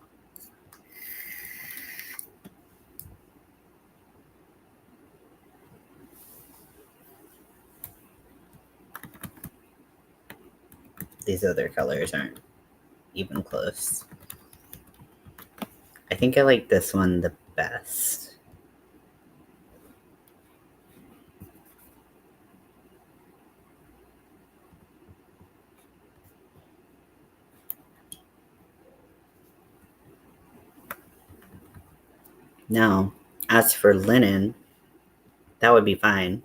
These other colors aren't even close. I think I like this one the best. Now, as for linen, that would be fine.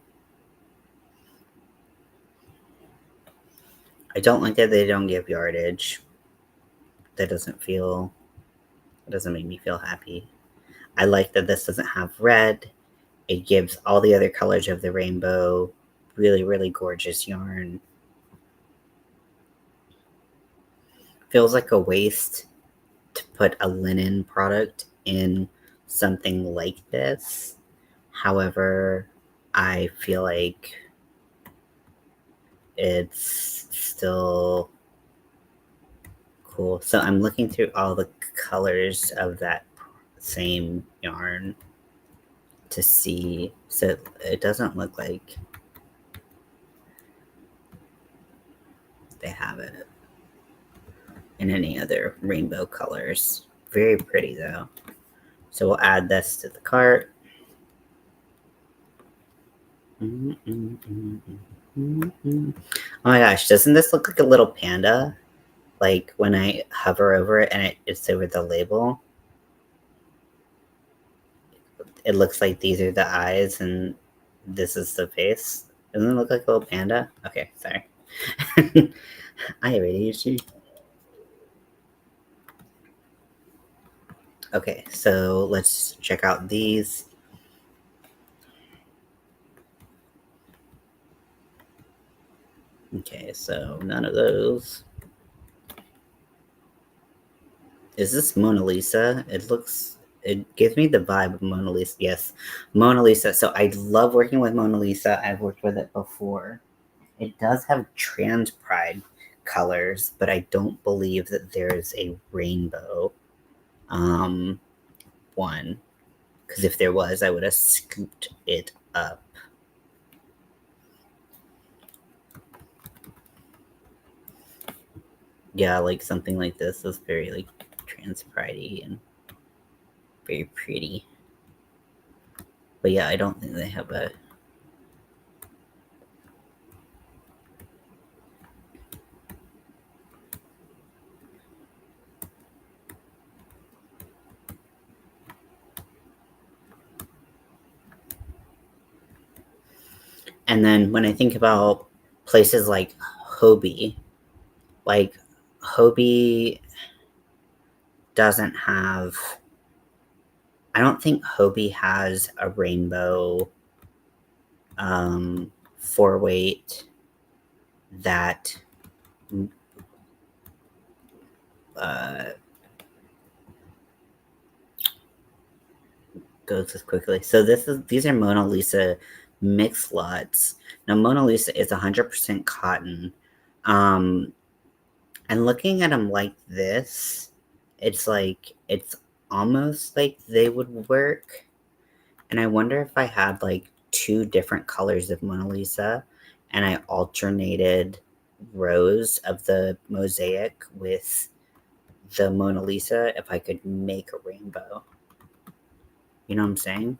I don't like that they don't give yardage. That doesn't make me feel happy. I like that this doesn't have red. It gives all the other colors of the rainbow. Really, really gorgeous yarn. Feels like a waste to put a linen product in something like this. However, I feel like it's still cool. So I'm looking through all the colors of that same yarn to see. So it doesn't look like they have it in any other rainbow colors. Very pretty though. So we'll add this to the cart. Oh my gosh, doesn't this look like a little panda? Like when I hover over it and it's over the label, it looks like these are the eyes and this is the face. Doesn't it look like a little panda? Okay, sorry. I ADHD. Okay, so let's check out these. Okay, so none of those. Is this Mona Lisa? It gives me the vibe of Mona Lisa. Yes, Mona Lisa. So I love working with Mona Lisa. I've worked with it before. It does have trans pride colors, but I don't believe that there's a rainbow one. Because if there was, I would have scooped it up. Yeah, like something like this is very like trans pridey and very pretty. But yeah, I don't think they have a. And then when I think about places like Hobie doesn't have. I don't think Hobie has a rainbow 4-weight that goes as quickly. So these are Mona Lisa mix lots. Now Mona Lisa is 100% cotton. And looking at them like this, it's almost like they would work. And I wonder if I had like 2 different colors of Mona Lisa and I alternated rows of the mosaic with the Mona Lisa, if I could make a rainbow. You know what I'm saying?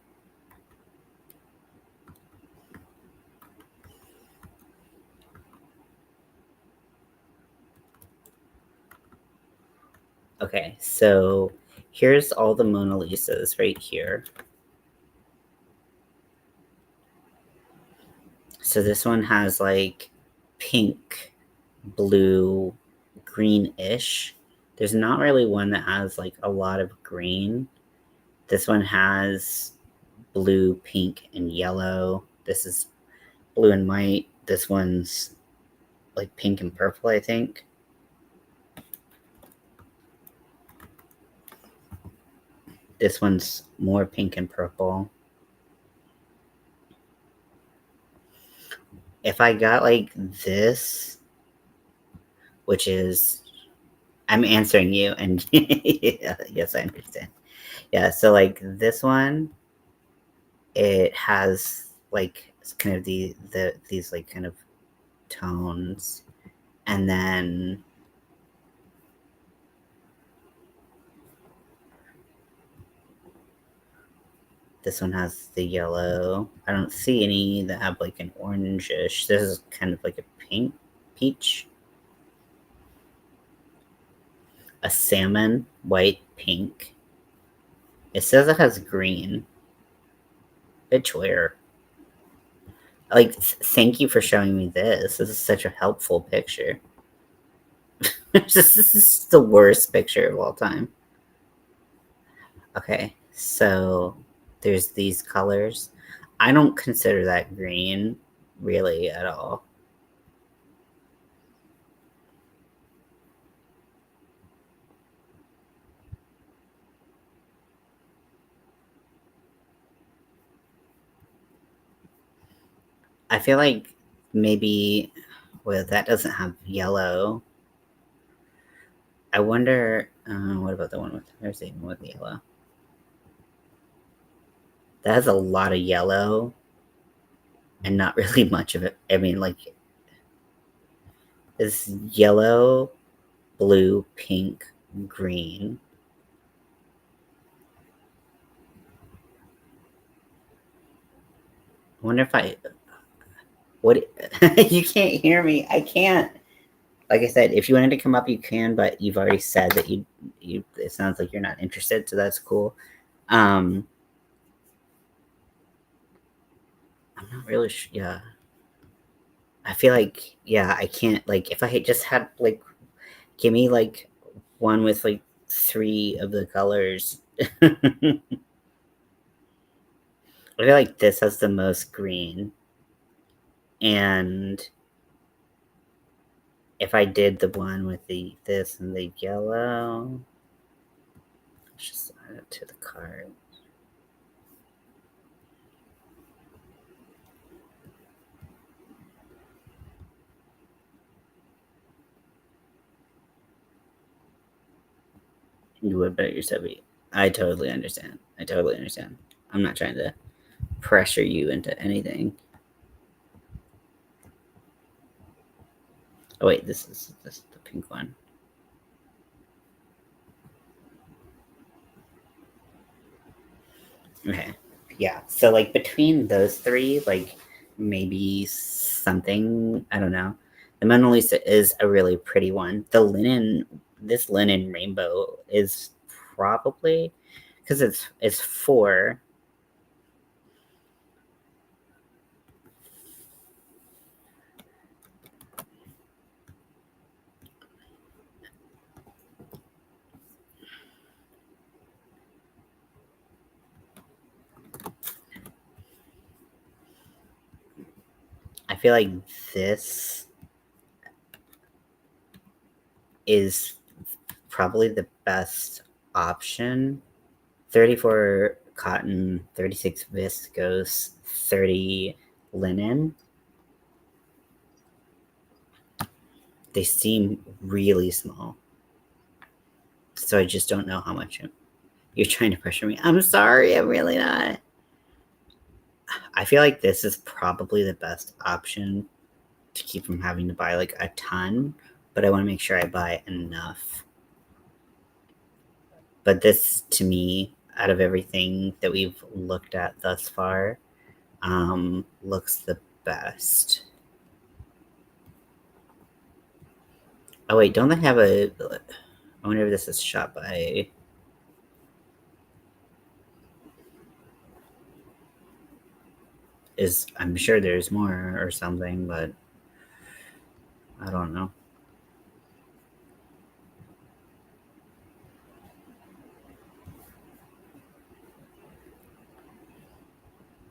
Okay, so here's all the Mona Lisas right here. So this one has like pink, blue, greenish. There's not really one that has like a lot of green. This one has blue, pink, and yellow. This is blue and white. This one's like pink and purple, I think. This one's more pink and purple. If I got like this, which is, I'm answering you, and yeah, yes, I understand. Yeah, so like this one, it has like kind of these like kind of tones, and then this one has the yellow. I don't see any that have like an orangish. This is kind of like a pink, peach, a salmon, white, pink. It says it has green. Bitch, where? Like, thank you for showing me this. This is such a helpful picture. This is the worst picture of all time. Okay, so there's these colors. I don't consider that green really at all. I feel like maybe, well, that doesn't have yellow. I wonder, what about the one with, there's the one with yellow. That has a lot of yellow and not really much of it. I mean, like, it's yellow, blue, pink, green. I wonder if What? You can't hear me. I can't. Like I said, if you wanted to come up, you can, but you've already said that you. It sounds like you're not interested, so that's cool. I'm not really sure. Yeah, I feel like I can't like if I just had like give me like one with like 3 of the colors. I feel like this has the most green, and if I did the one with this and the yellow, let's just add it to the card. You would bet yourself. I totally understand. I'm not trying to pressure you into anything. Oh wait, this is the pink one. Okay. Yeah. So like between those 3, like maybe something, I don't know. The Mona Lisa is a really pretty one. This linen rainbow is probably because it's 4. I feel like this is probably the best option. 34 cotton, 36 viscose, 30 linen. They seem really small. So I just don't know how much you're trying to pressure me. I'm sorry, I'm really not. I feel like this is probably the best option to keep from having to buy like a ton, but I want to make sure I buy enough. But this, to me, out of everything that we've looked at thus far, looks the best. Oh wait, don't they have a? I wonder if this is shot by. I'm sure there's more or something, but I don't know.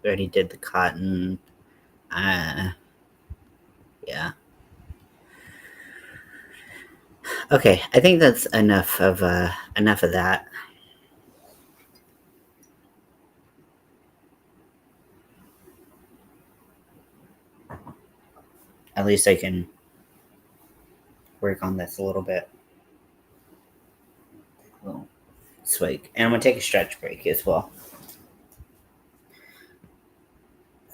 We already did the cotton. Yeah. Okay, I think that's enough of that. At least I can work on this a little bit. Well, swig. And I'm gonna take a stretch break as well.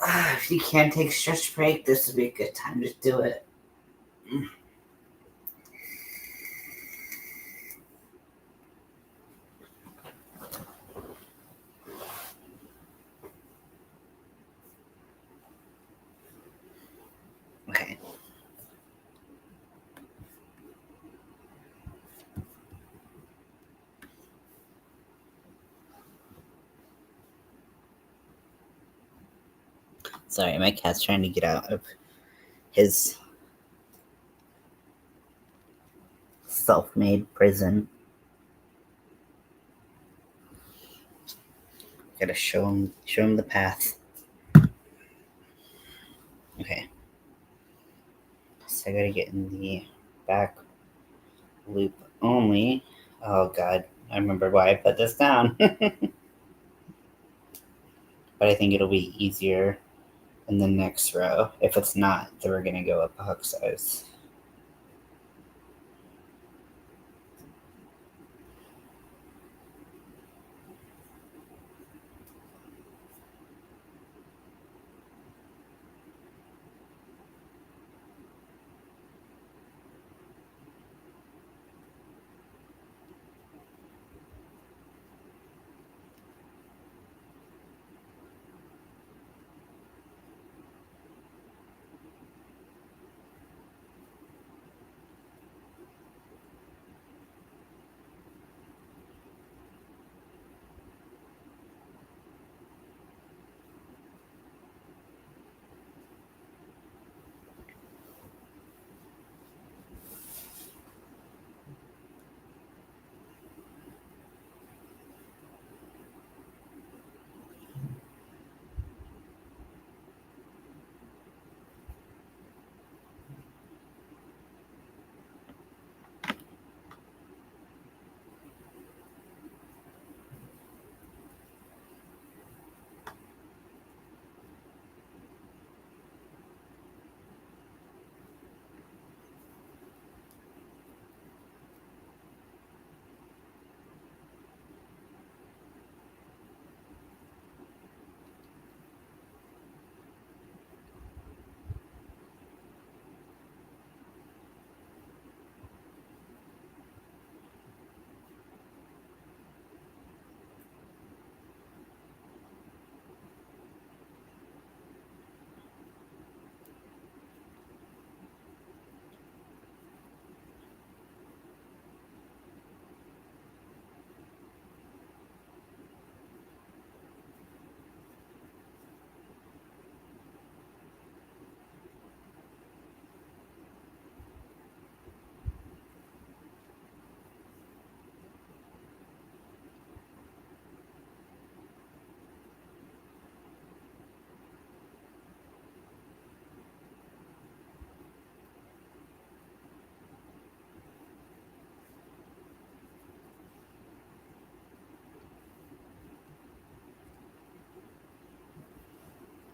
If you can take a stretch break, this would be a good time to do it. Okay. Sorry, my cat's trying to get out of his self-made prison. Gotta show him the path. Okay. So I gotta get in the back loop only. Oh god, I remember why I put this down. But I think it'll be easier in the next row. If it's not, then we're gonna go up a hook size.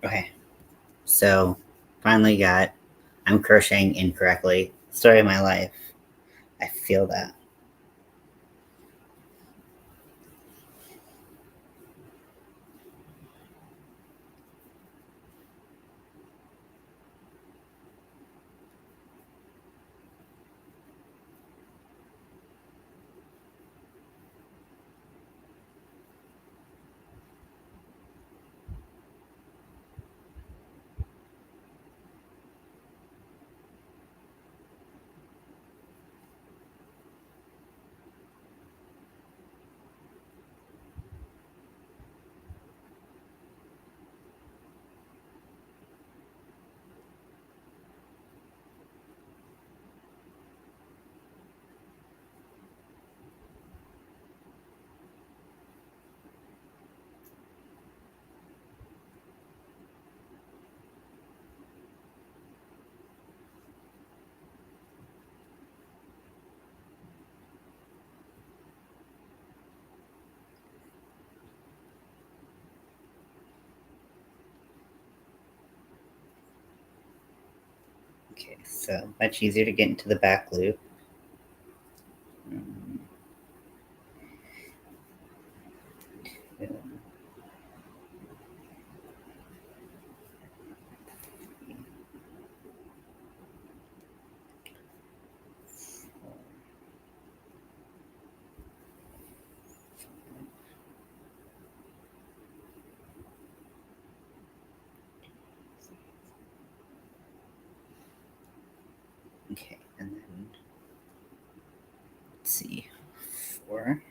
Okay, so finally got, I'm crocheting incorrectly. Story of my life. I feel that. Okay, so much easier to get into the back loop. Okay, and then let's see, 4.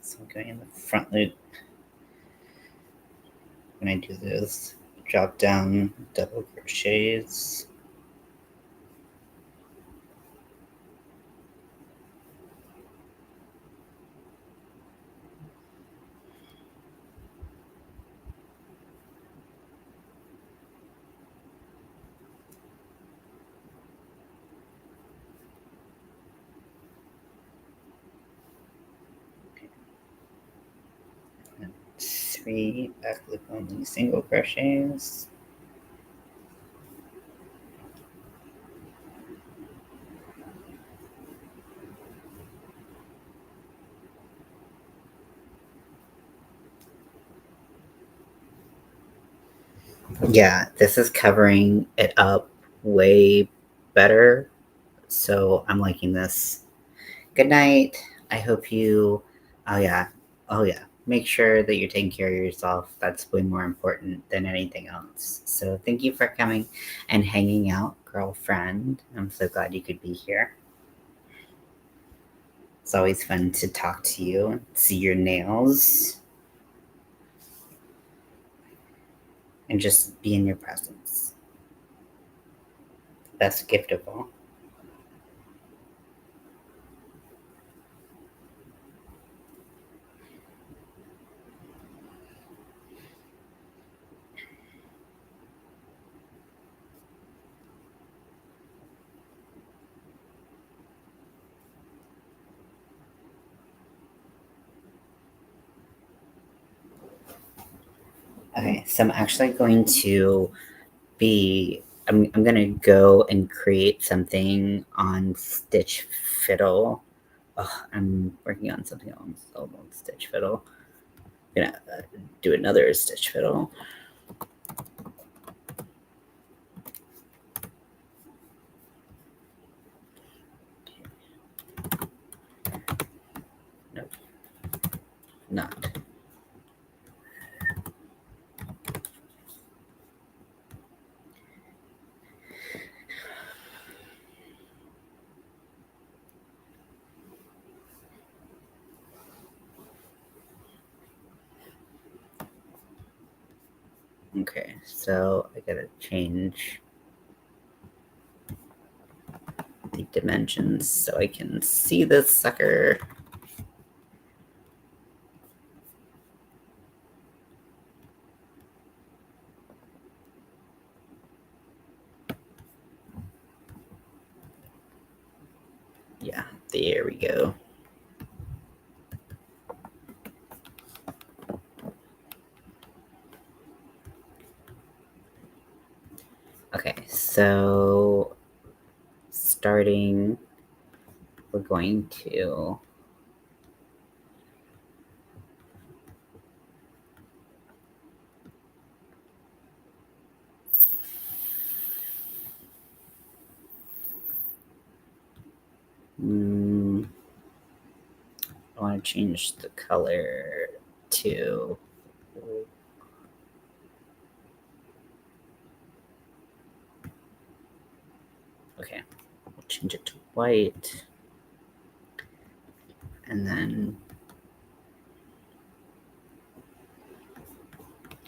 So I'm going in the front loop. When I do those drop down double crochets. And 3 back loop only single crochets. Yeah, this is covering it up way better. So I'm liking this. Good night. I hope you, oh yeah, oh yeah. Make sure that you're taking care of yourself. That's way more important than anything else. So thank you for coming and hanging out, girlfriend. I'm so glad you could be here. It's always fun to talk to you, see your nails, and just be in your presence. Best gift of all. Okay, so I'm actually going to I'm gonna go and create something on Stitch Fiddle. Oh, I'm working on something on Stitch Fiddle. I'm gonna do another Stitch Fiddle. Nope, not. Okay, so I gotta change the dimensions so I can see this sucker. Yeah, there we go. Okay, so starting, we're going to I want to change the color to okay, we'll change it to white, and then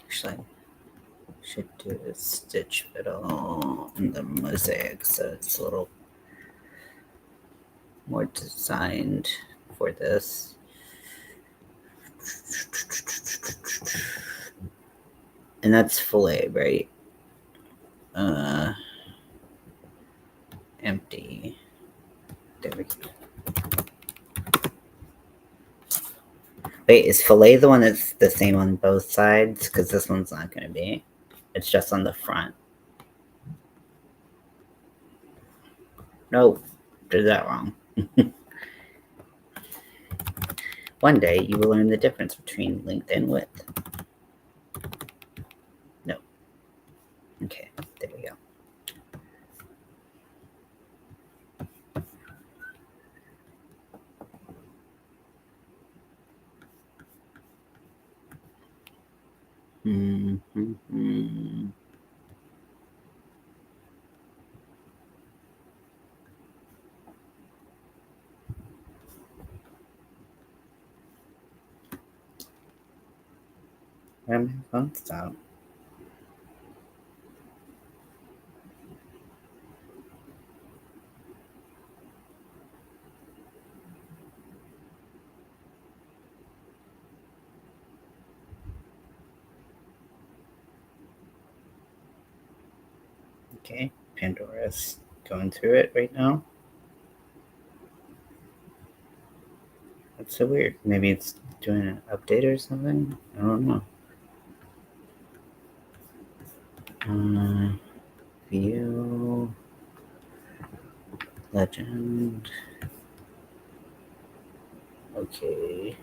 actually should do a stitch fiddle in the mosaic so it's a little more designed for this. And that's fillet, right? Empty. There we go. Wait, is fillet the one that's the same on both sides? Because this one's not going to be. It's just on the front. Nope, did that wrong. One day you will learn the difference between length and width. No. Okay, there we go. Mm-hmm. Where my phone stop? Okay, Pandora's going through it right now. That's so weird. Maybe it's doing an update or something? I don't know. View. Legend. Okay.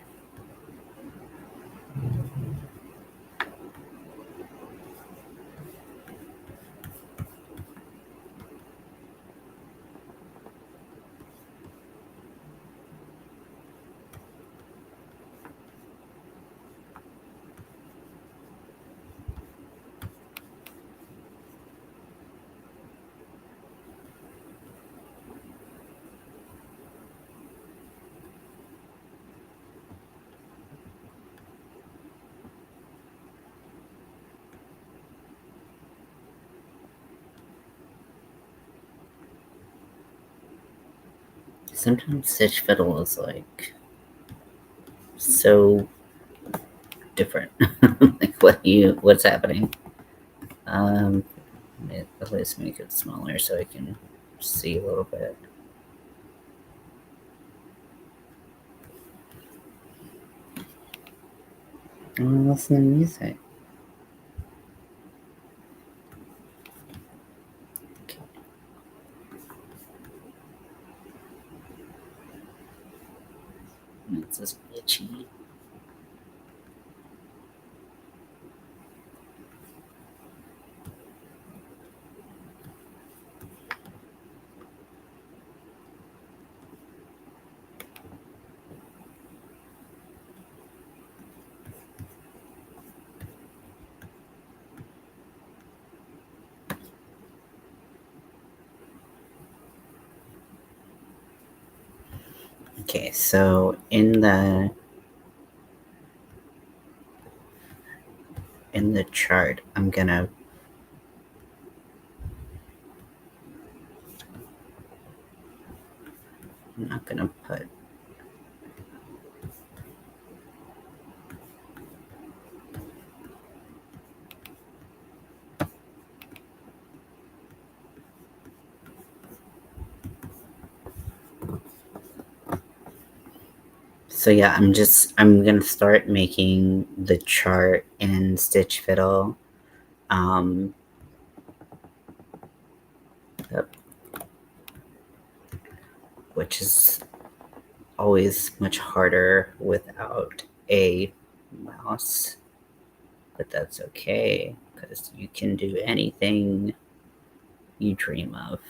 Sometimes stitch fiddle is like so different. Like what's happening? At least make it smaller so I can see a little bit. I want to listen to music. Okay. It's just itchy. Okay, so in the chart, I'm not gonna put so yeah, I'm gonna start making the chart in Stitch Fiddle. which is always much harder without a mouse, but that's okay because you can do anything you dream of.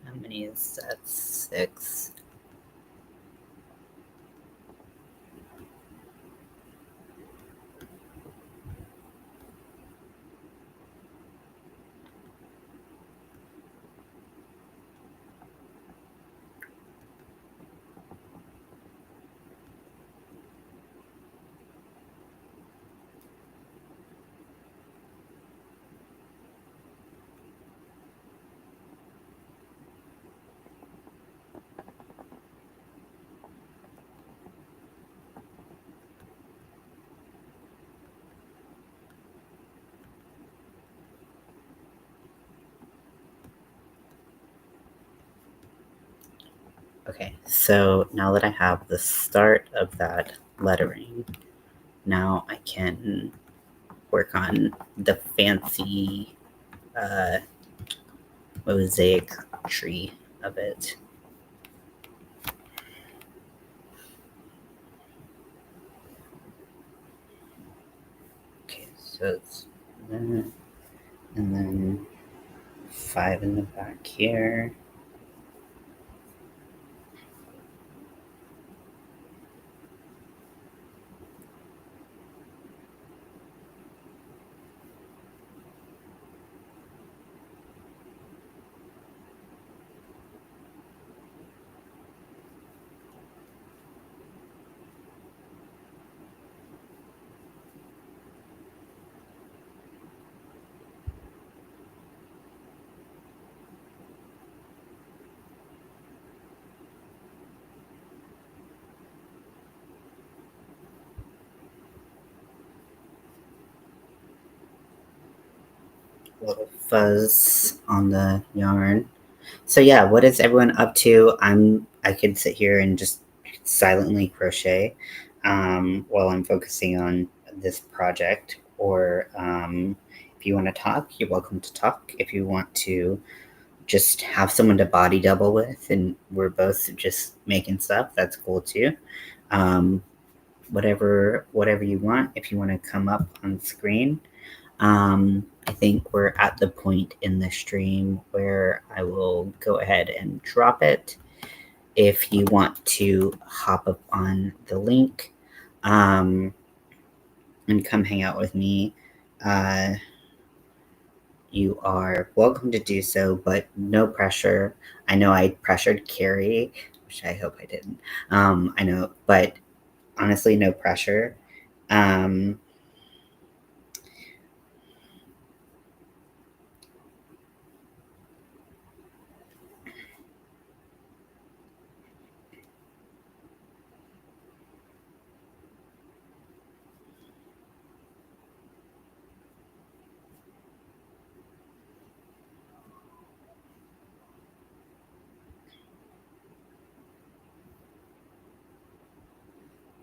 How many is that? 6. Okay, so now that I have the start of that lettering, now I can work on the fancy mosaic tree of it. Okay, so it's that, and then 5 in the back here. A little fuzz on the yarn. So yeah, what is everyone up to? I could sit here and just silently crochet while I'm focusing on this project. Or if you want to talk, you're welcome to talk. If you want to just have someone to body double with, and we're both just making stuff, that's cool too. Whatever you want. If you want to come up on screen. I think we're at the point in the stream where I will go ahead and drop it. If you want to hop up on the link and come hang out with me, you are welcome to do so, but no pressure. I know I pressured Carrie, which I hope I didn't. I know, but honestly, no pressure.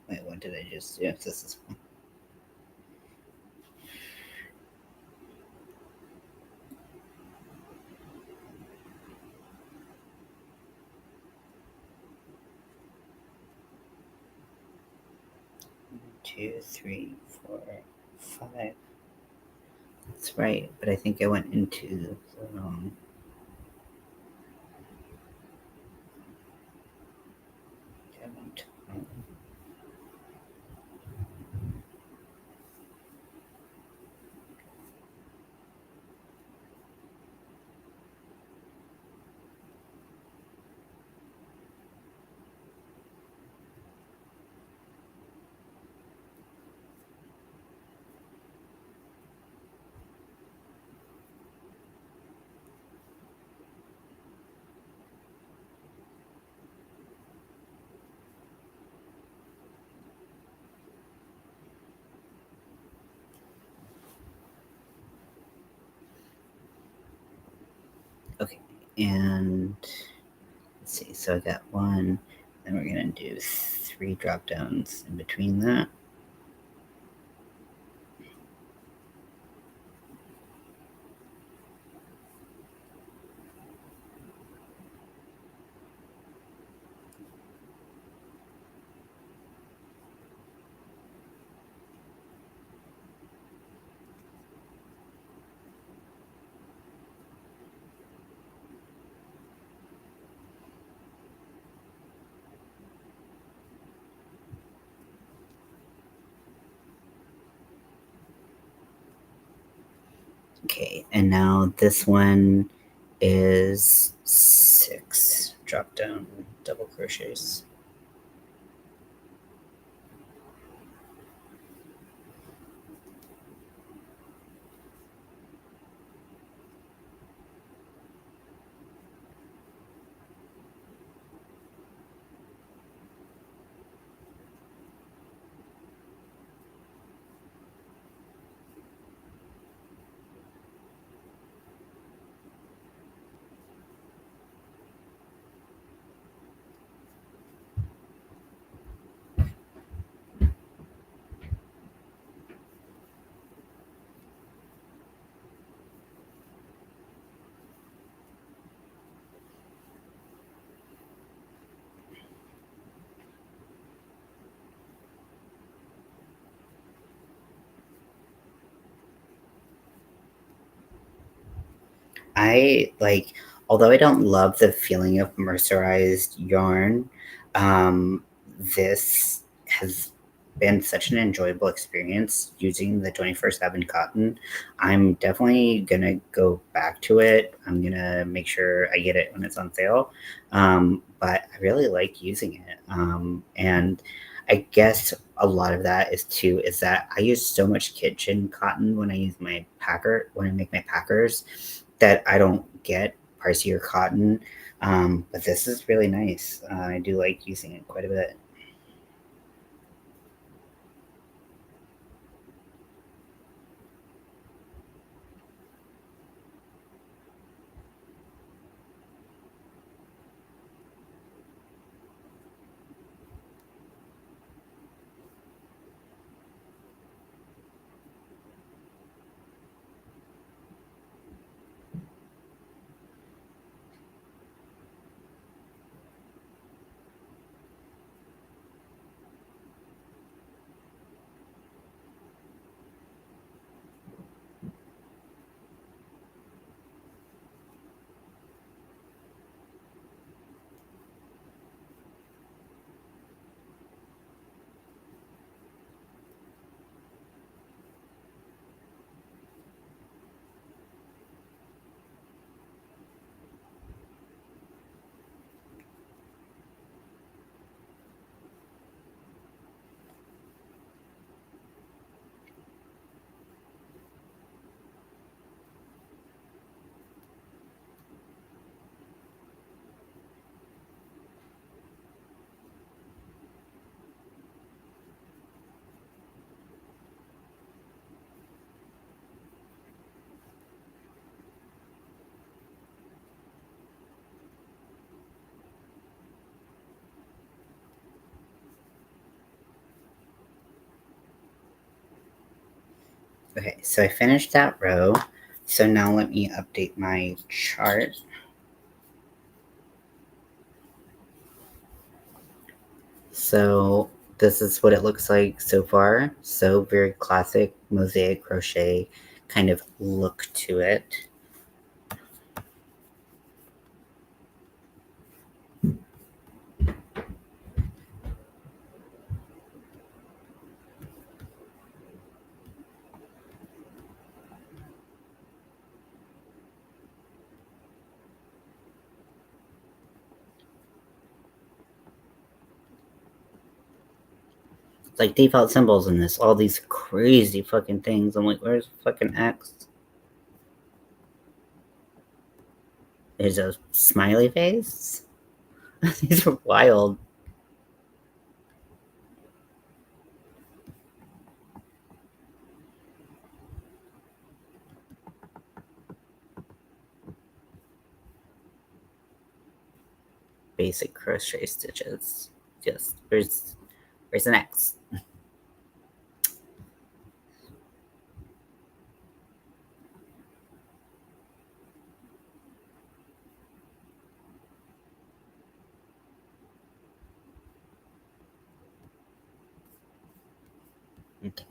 Wait, what did I just do? This is 2, 3, 4, 5. That's right, but I think I went into the wrong. Okay, and let's see. So I got 1, then we're gonna do 3 drop downs in between that. Okay, and now this one is 6 drop down double crochets. I like, although I don't love the feeling of mercerized yarn, this has been such an enjoyable experience using the 21st Avenue cotton. I'm definitely gonna go back to it. I'm gonna make sure I get it when it's on sale. But I really like using it. And I guess a lot of that is that I use so much kitchen cotton when I use my packer, when I make my packers, that I don't get pricier cotton. But this is really nice. I do like using it quite a bit. Okay, so I finished that row. So now let me update my chart. So this is what it looks like so far. So very classic mosaic crochet kind of look to it. Like default symbols in this, all these crazy fucking things. I'm like, where's fucking X? There's a smiley face. These are wild. Basic crochet stitches. Just where's an X? Okay.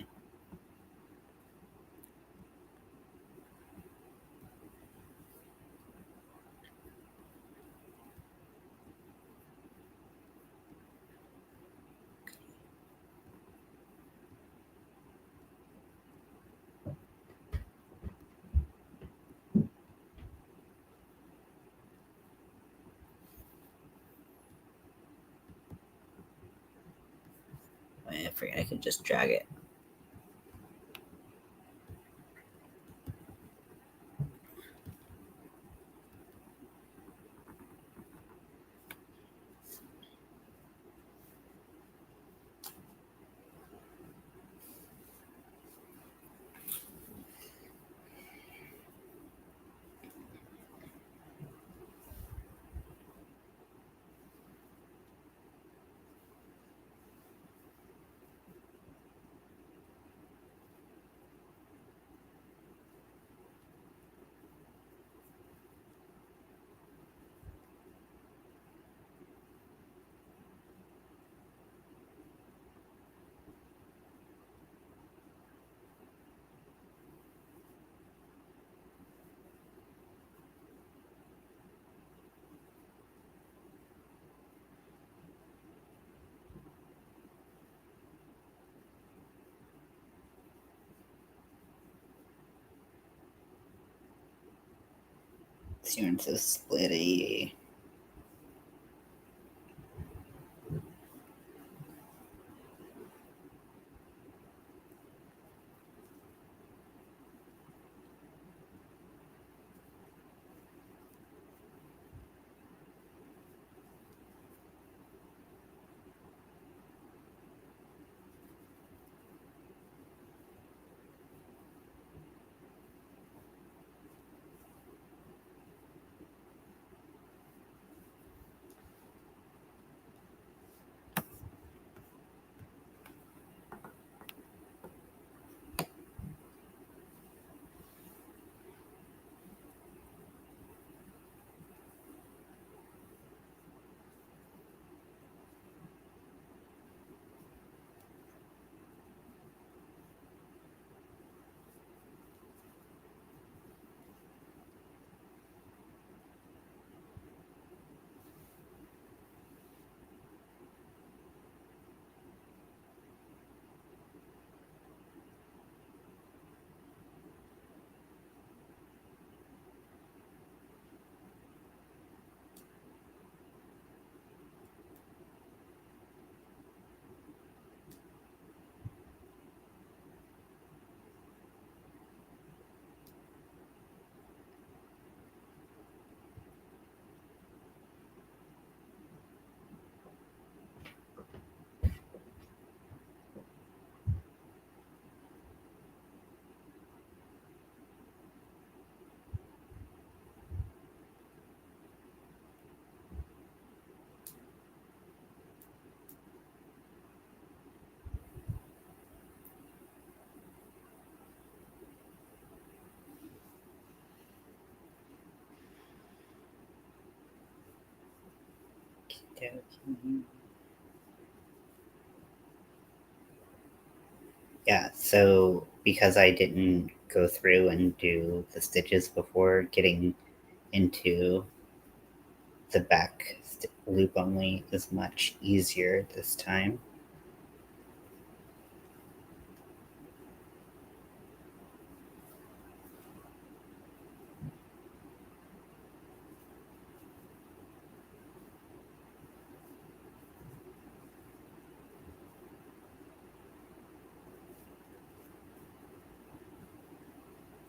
I forget I could just drag it. This yarn's so splitty. Yeah, so because I didn't go through and do the stitches before getting into the back loop only is much easier this time.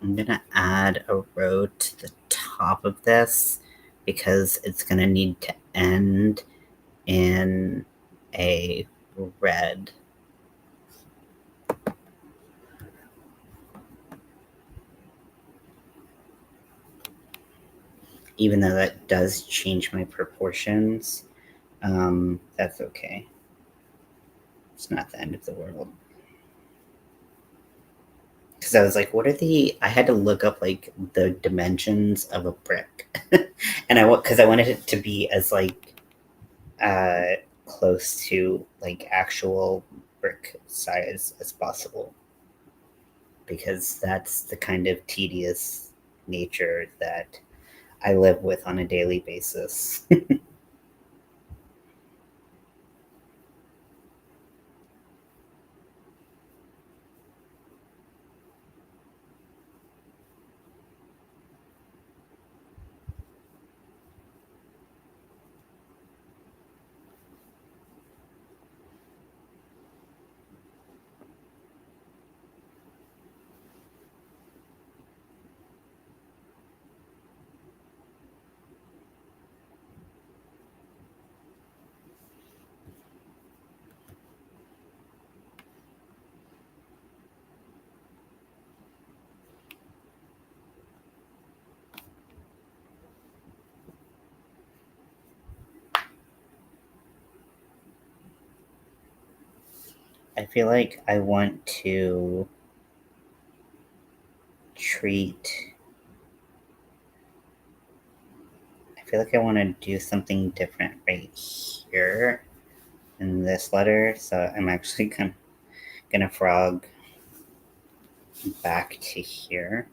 I'm gonna add a row to the top of this because it's gonna need to end in a red. Even though that does change my proportions, that's okay. It's not the end of the world. Because I was like, what are I had to look up like the dimensions of a brick. And because I wanted it to be as like close to like actual brick size as possible. Because that's the kind of tedious nature that I live with on a daily basis. I feel like I want to treat. I feel like I want to do something different right here in this letter. So I'm actually gonna frog back to here.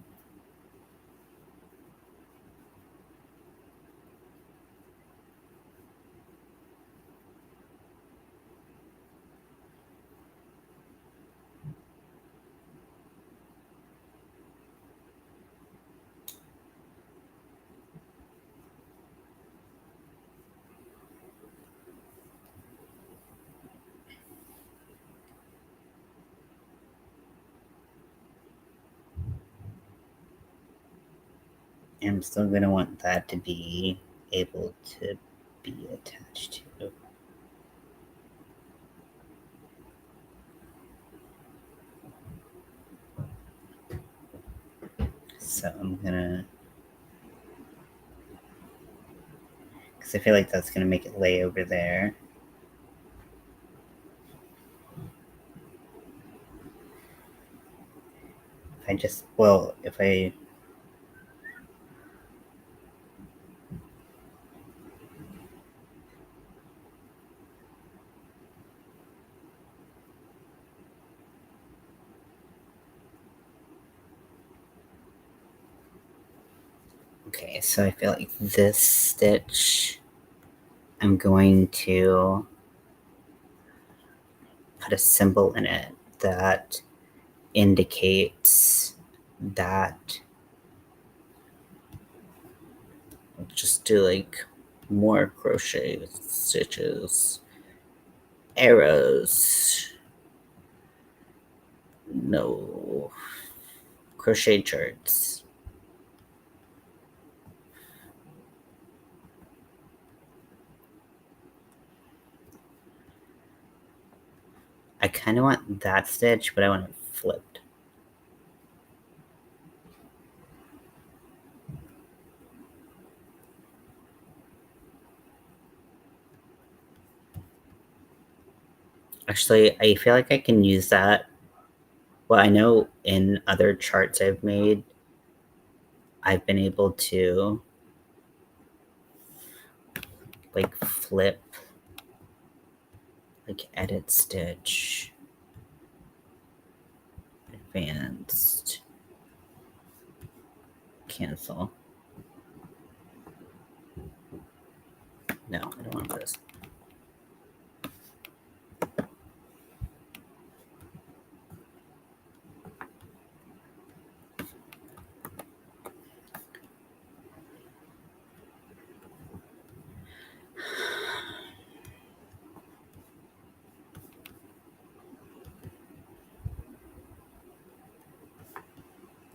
I'm still gonna want that to be able to be attached to. So I'm gonna, because I feel like that's gonna make it lay over there. If I Okay, so I feel like this stitch, I'm going to put a symbol in it that indicates that. I'll just do like more crochet stitches, arrows, no crochet charts. I kind of want that stitch, but I want it flipped. Actually, I feel like I can use that. Well, I know in other charts I've made, I've been able to like flip, like edit stitch. advanced. Cancel. No, I don't want this.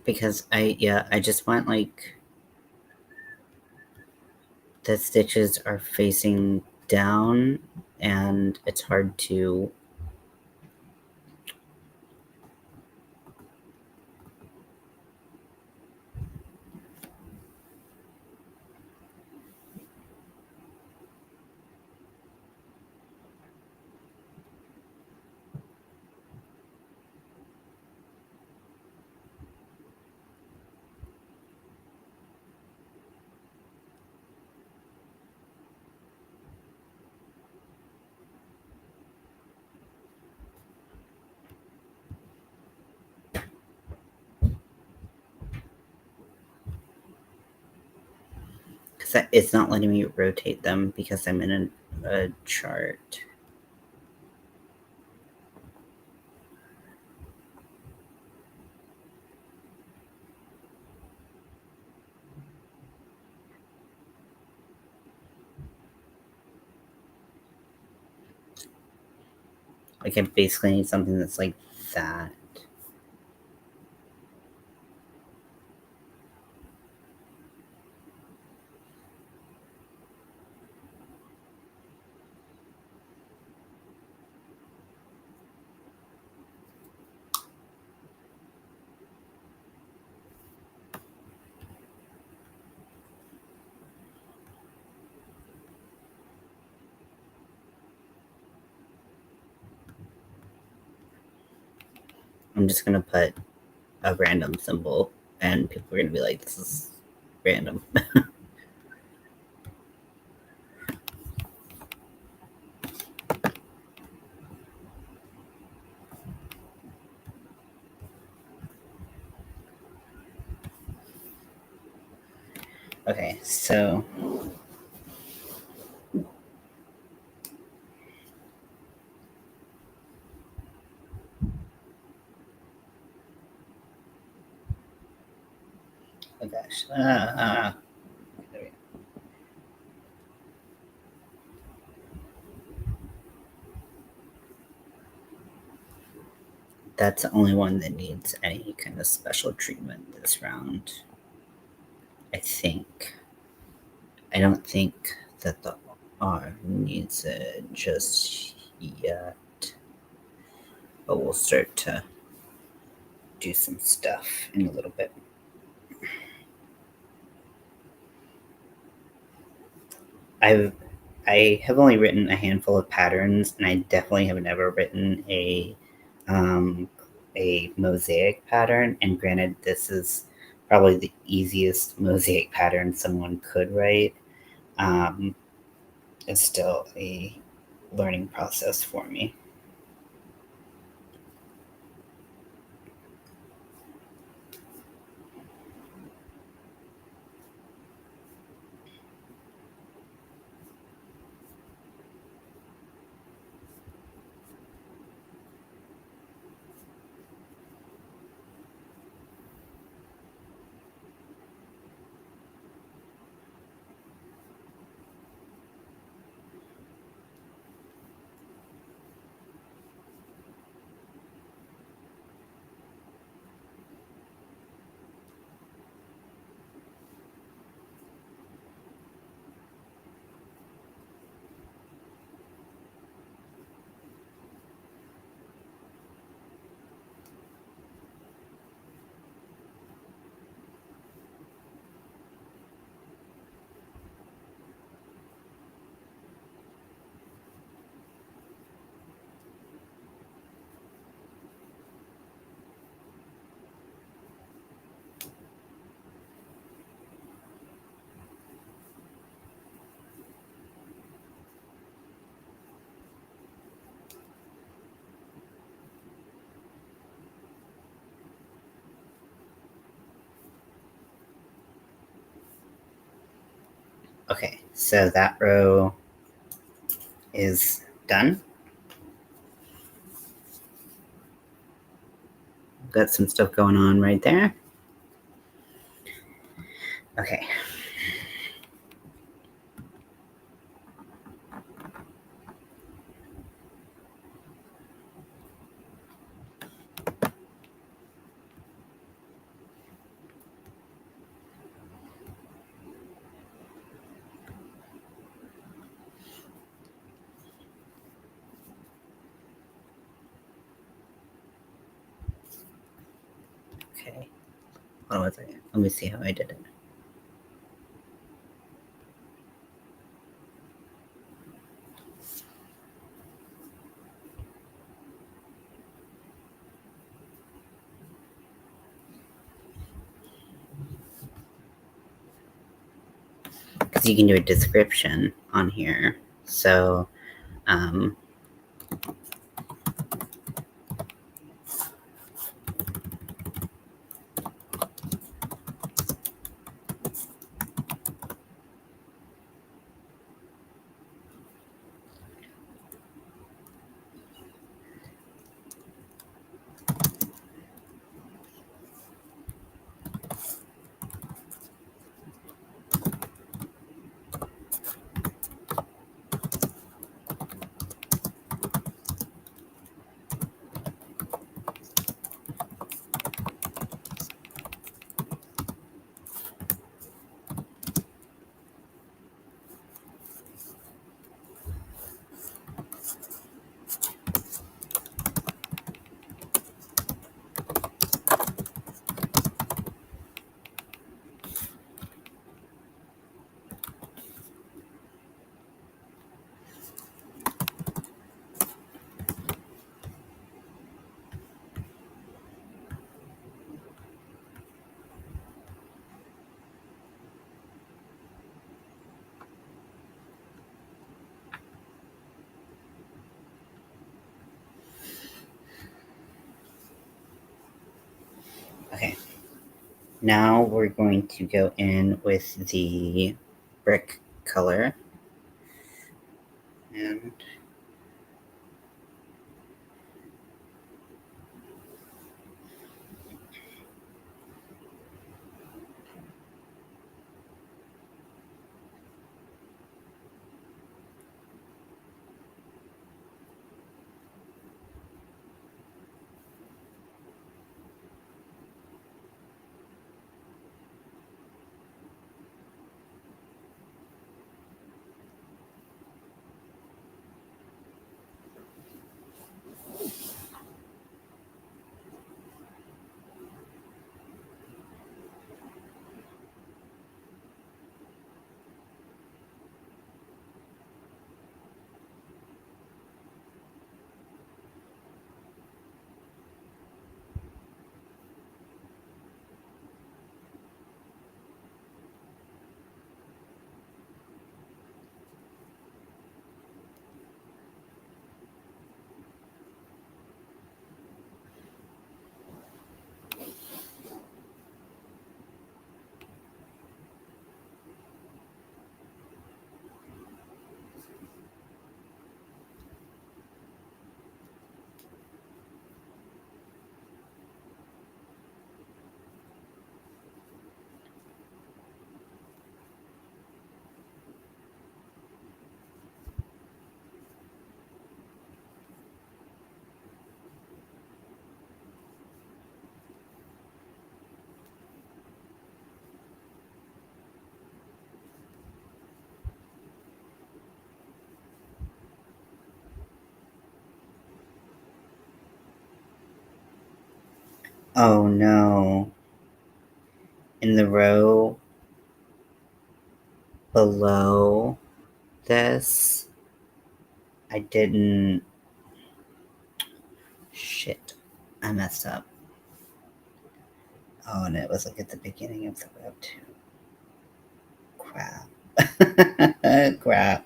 Because I just want like the stitches are facing down and it's hard to because it's not letting me rotate them because I'm in a chart. Like I basically need something that's like that. I'm just gonna put a random symbol and people are gonna be like, this is random. Okay, so oh gosh. There we go. That's the only one that needs any kind of special treatment this round. I think. I don't think that the arm needs it just yet. But we'll start to do some stuff in a little bit. I have only written a handful of patterns, and I definitely have never written a mosaic pattern. And granted, this is probably the easiest mosaic pattern someone could write. It's still a learning process for me. Okay, so that row is done. Got some stuff going on right there. Okay. Okay. Hold on a second. Let me see how I did it. Because you can do a description on here. So, okay. Now we're going to go in with the brick color. And oh no. In the row below this, I didn't. Shit. I messed up. Oh, and it was like at the beginning of the row, too. Crap. Crap.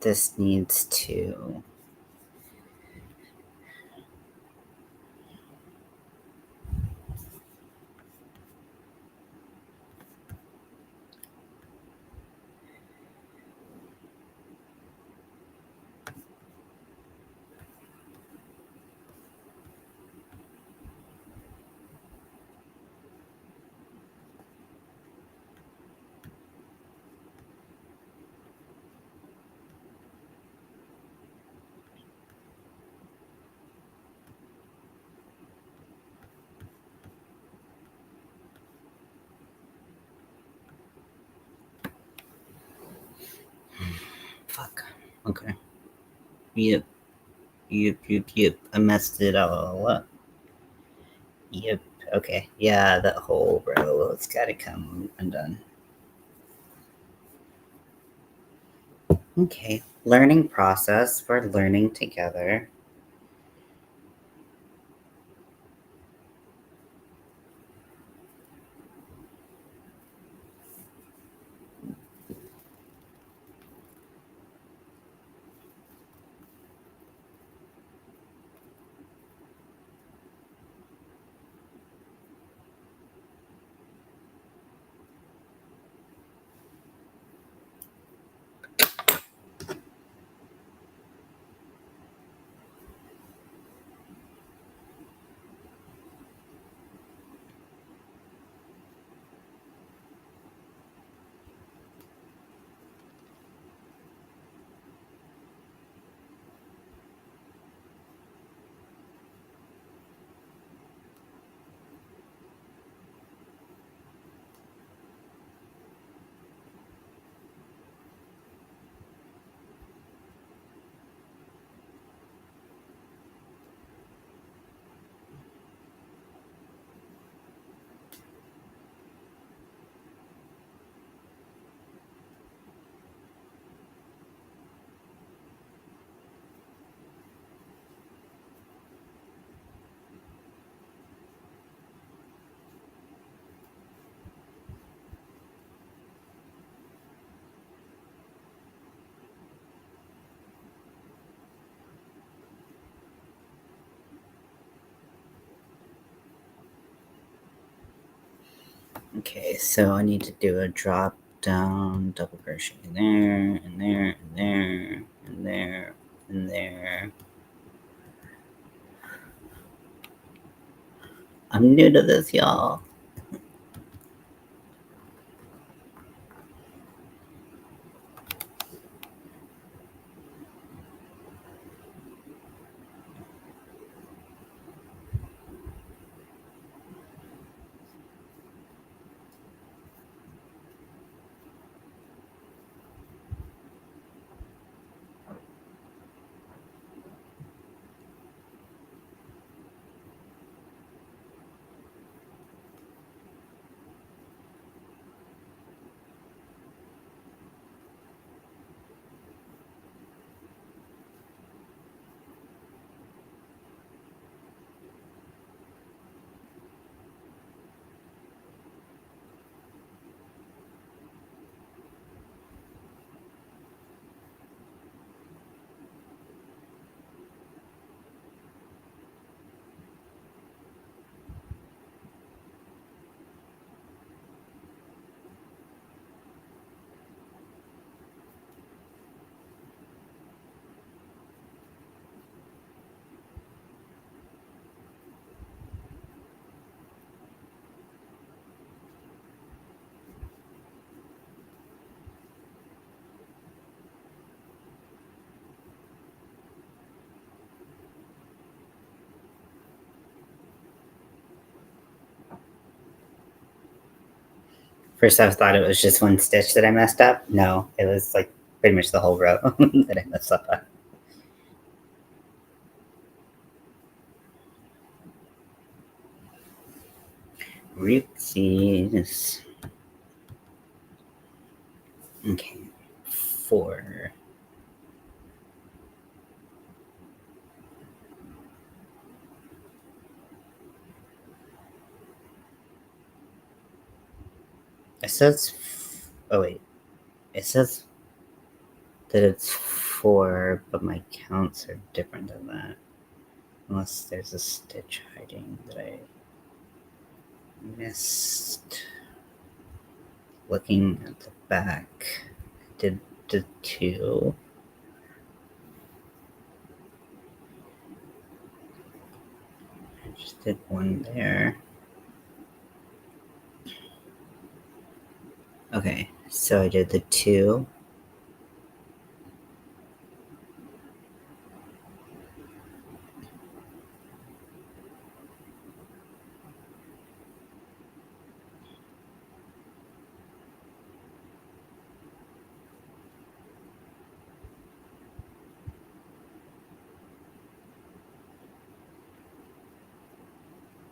this needs to... Fuck. Okay. Yep. I messed it all up. Yep. Okay. Yeah, that whole row has got to come undone. Okay. Learning process. We're learning together. Okay, so I need to do a drop down, double crochet in there, and there, and there, and there, and there. I'm new to this, y'all. First, I thought it was just one stitch that I messed up. No, it was like pretty much the whole row that I messed up on. Oopsies. Okay, 4. It says, oh wait, it says that it's 4, but my counts are different than that. Unless there's a stitch hiding that I missed. Looking at the back, I did the 2. I just did 1 there. Okay, so I did the 2.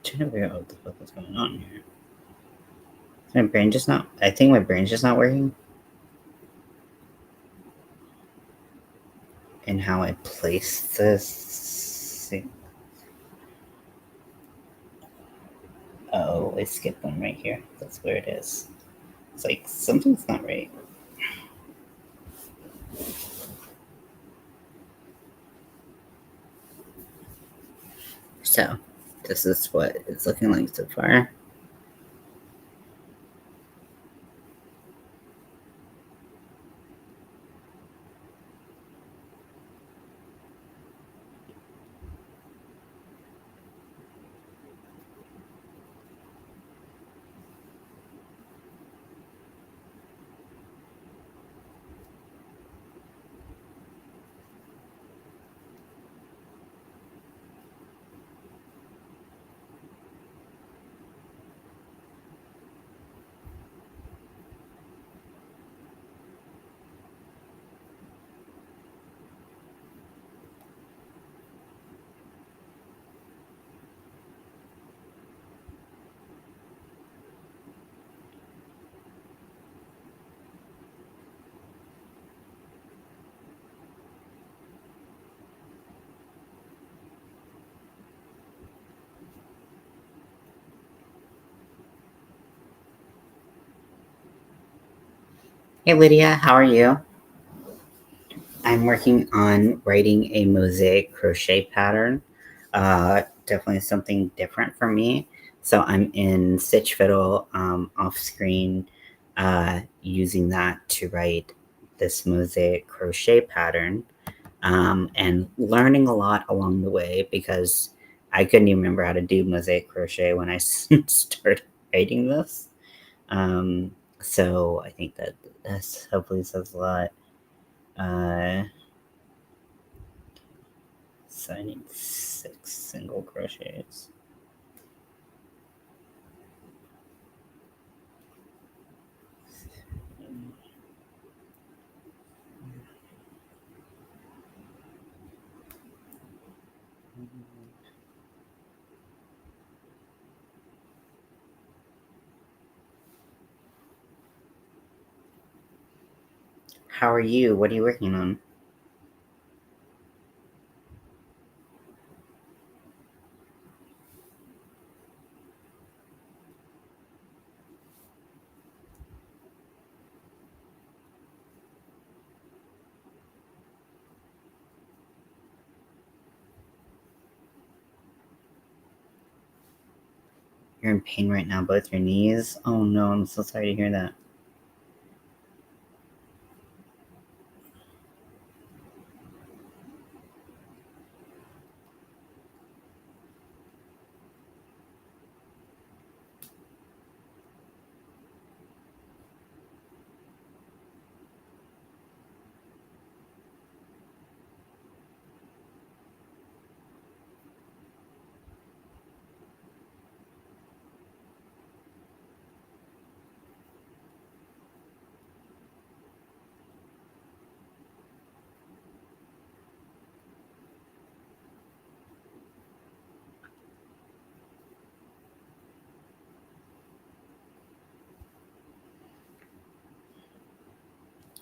Trying to figure out what the fuck is going on here. My brain just not. I think my brain's just not working. And how I place this. Oh, I skipped one right here. That's where it is. It's like something's not right. So, this is what it's looking like so far. Hey Lydia, how are you? I'm working on writing a mosaic crochet pattern. Definitely something different for me. So I'm in Stitch Fiddle off screen, using that to write this mosaic crochet pattern, and learning a lot along the way because I couldn't even remember how to do mosaic crochet when I started writing this. So I think that this hopefully says a lot. So I need 6 single crochets. How are you? What are you working on? You're in pain right now, both your knees? Oh no, I'm so sorry to hear that.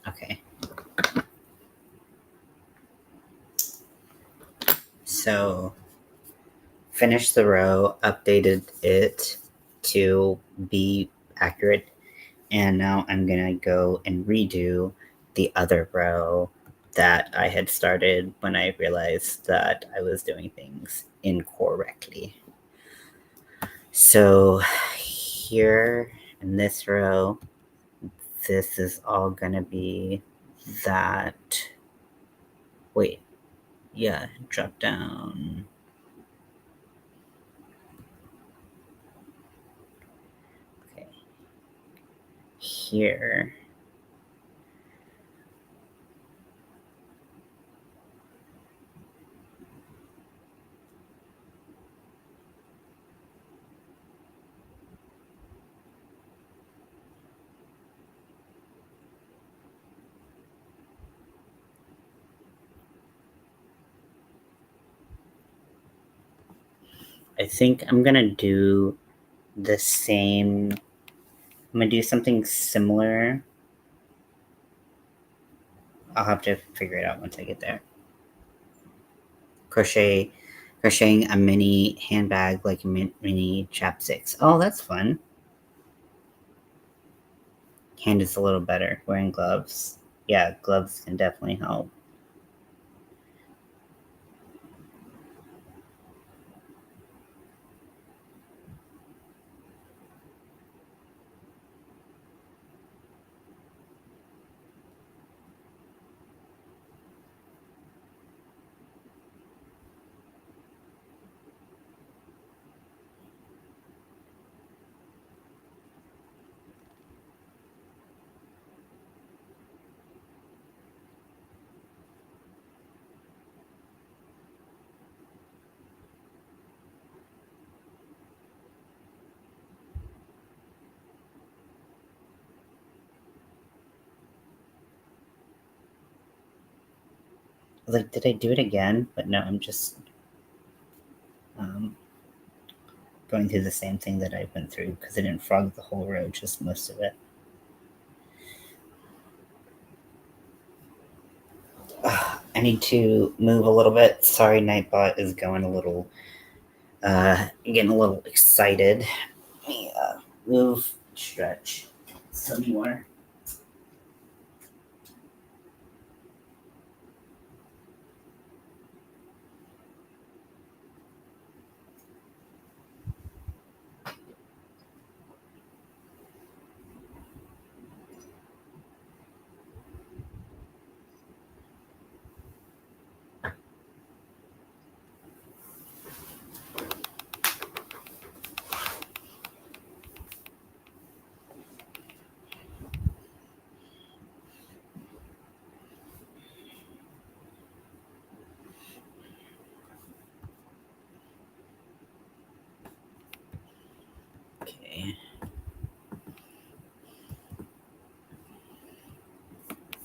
Okay. So, finished the row, updated it to be accurate, and now I'm gonna go and redo the other row that I had started when I realized that I was doing things incorrectly. So here in this row, this is all gonna be that. Wait, yeah, drop down. Okay, here. I think I'm gonna do the same. I'm gonna do something similar. I'll have to figure it out once I get there. Crocheting a mini handbag, like mini chapsticks. Oh, that's fun. Hand is a little better. Wearing gloves. Yeah, gloves can definitely help. Like, did I do it again? But no, I'm just going through the same thing that I went through because I didn't frog the whole row, just most of it. I need to move a little bit. Sorry, Nightbot is going a little, getting a little excited. Let me move, stretch some more. Okay.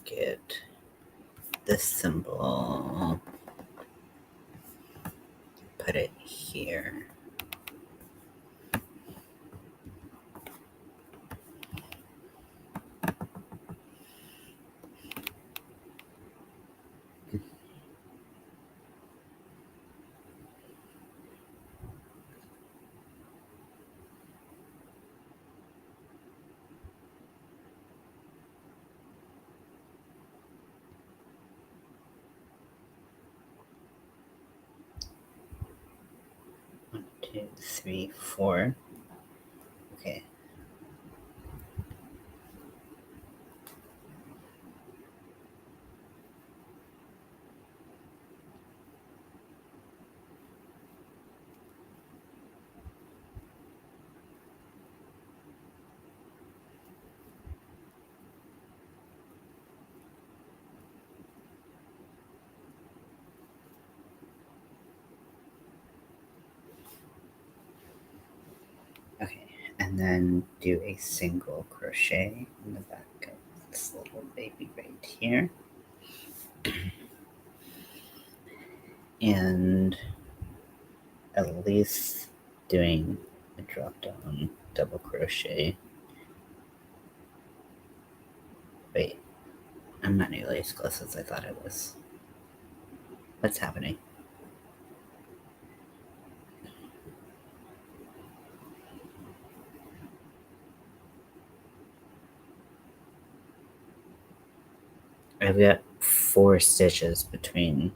Get this symbol. Put it here. One, two, three, four. Okay. Okay, and then do a single crochet in the back of this little baby right here. And at least doing a drop down double crochet. Wait, I'm not nearly as close as I thought I was. What's happening? I've got 4 stitches between.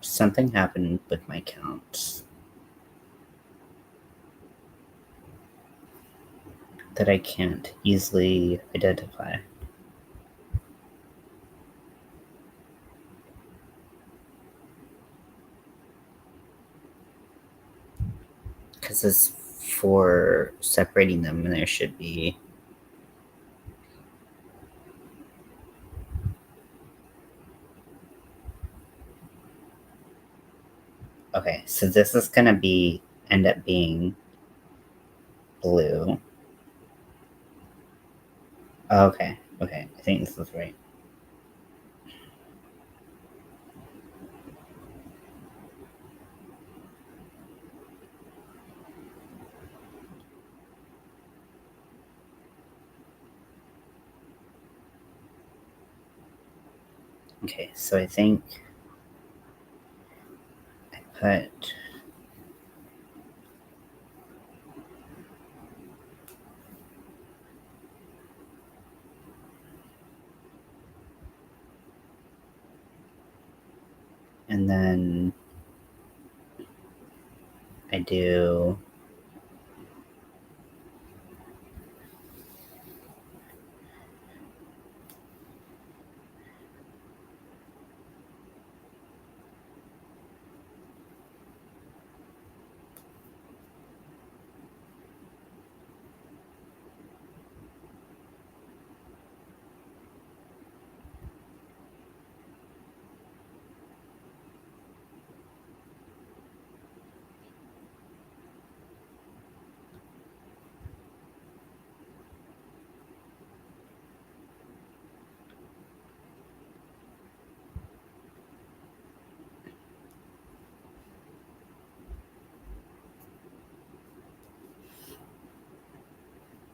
Something happened with my counts that I can't easily identify. Because it's for separating them, and there should be. Okay, so this is gonna end up being blue. Okay, I think this is right. Okay, so I think I put and then I do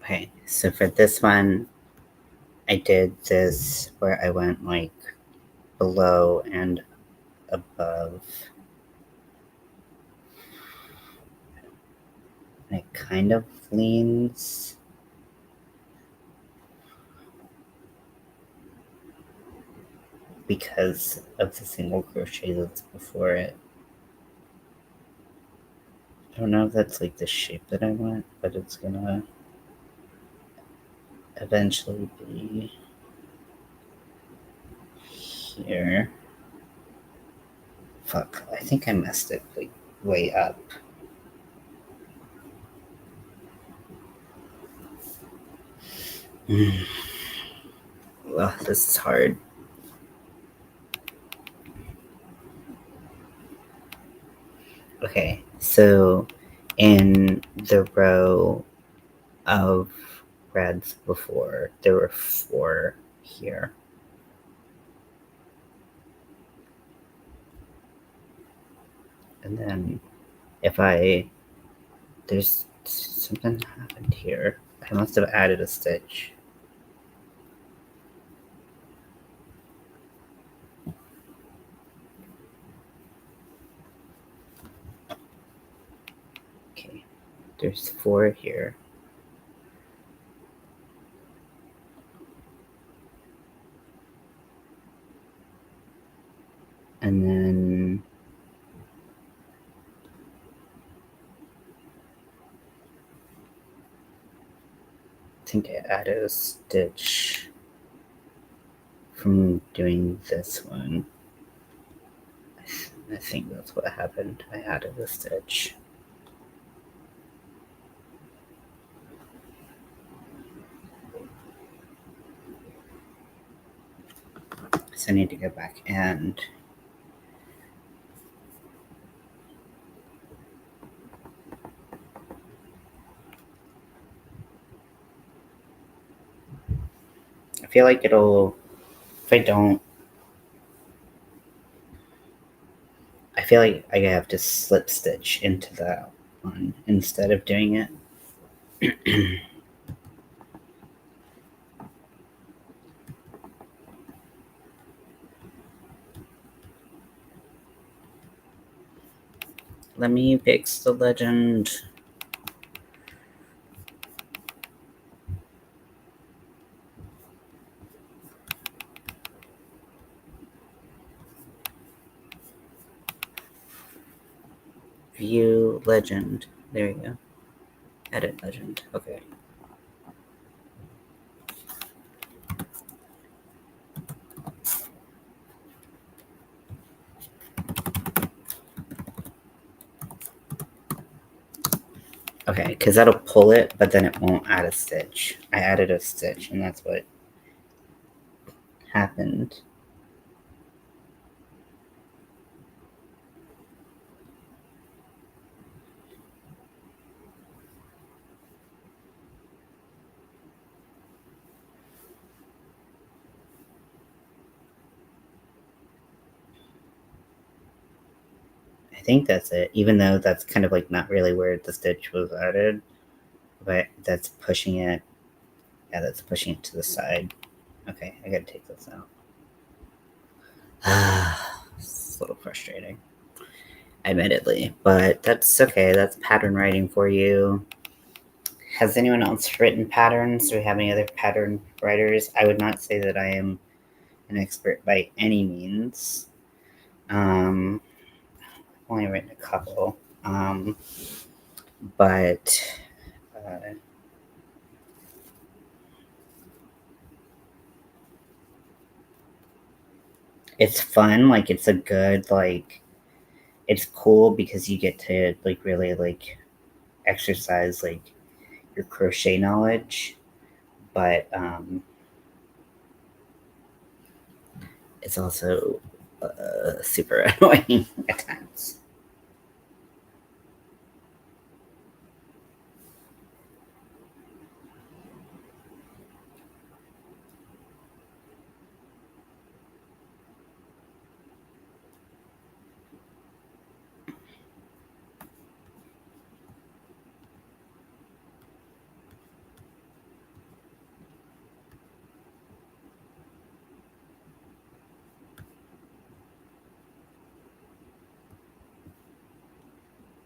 okay, so for this one I did this where I went like below and above. And it kind of leans because of the single crochet that's before it. I don't know if that's like the shape that I want, but it's gonna eventually be here. Fuck, I think I messed it like way up. Well, this is hard. Okay, so in the row of reds before, there were 4 here. And then there's something happened here. I must have added a stitch. Okay, there's 4 here. And then I think I added a stitch from doing this one. I think that's what happened. I added a stitch. So I need to go back and I feel like it'll, if I don't, I feel like I have to slip stitch into that one instead of doing it. Let me fix the legend. legend. There you go. Edit legend. Okay. Okay, because that'll pull it, but then it won't add a stitch. I added a stitch, and that's what happened. I think that's it, even though that's kind of like not really where the stitch was added, but that's pushing it. Yeah, that's pushing it to the side. Okay, I gotta take this out. It's a little frustrating, admittedly, but that's okay. That's pattern writing for you. Has anyone else written patterns? Do we have any other pattern writers? I would not say that I am an expert by any means. I've only written a couple, but it's fun. Like, it's a good, like, it's cool because you get to like really like exercise like your crochet knowledge, but it's also super annoying at times.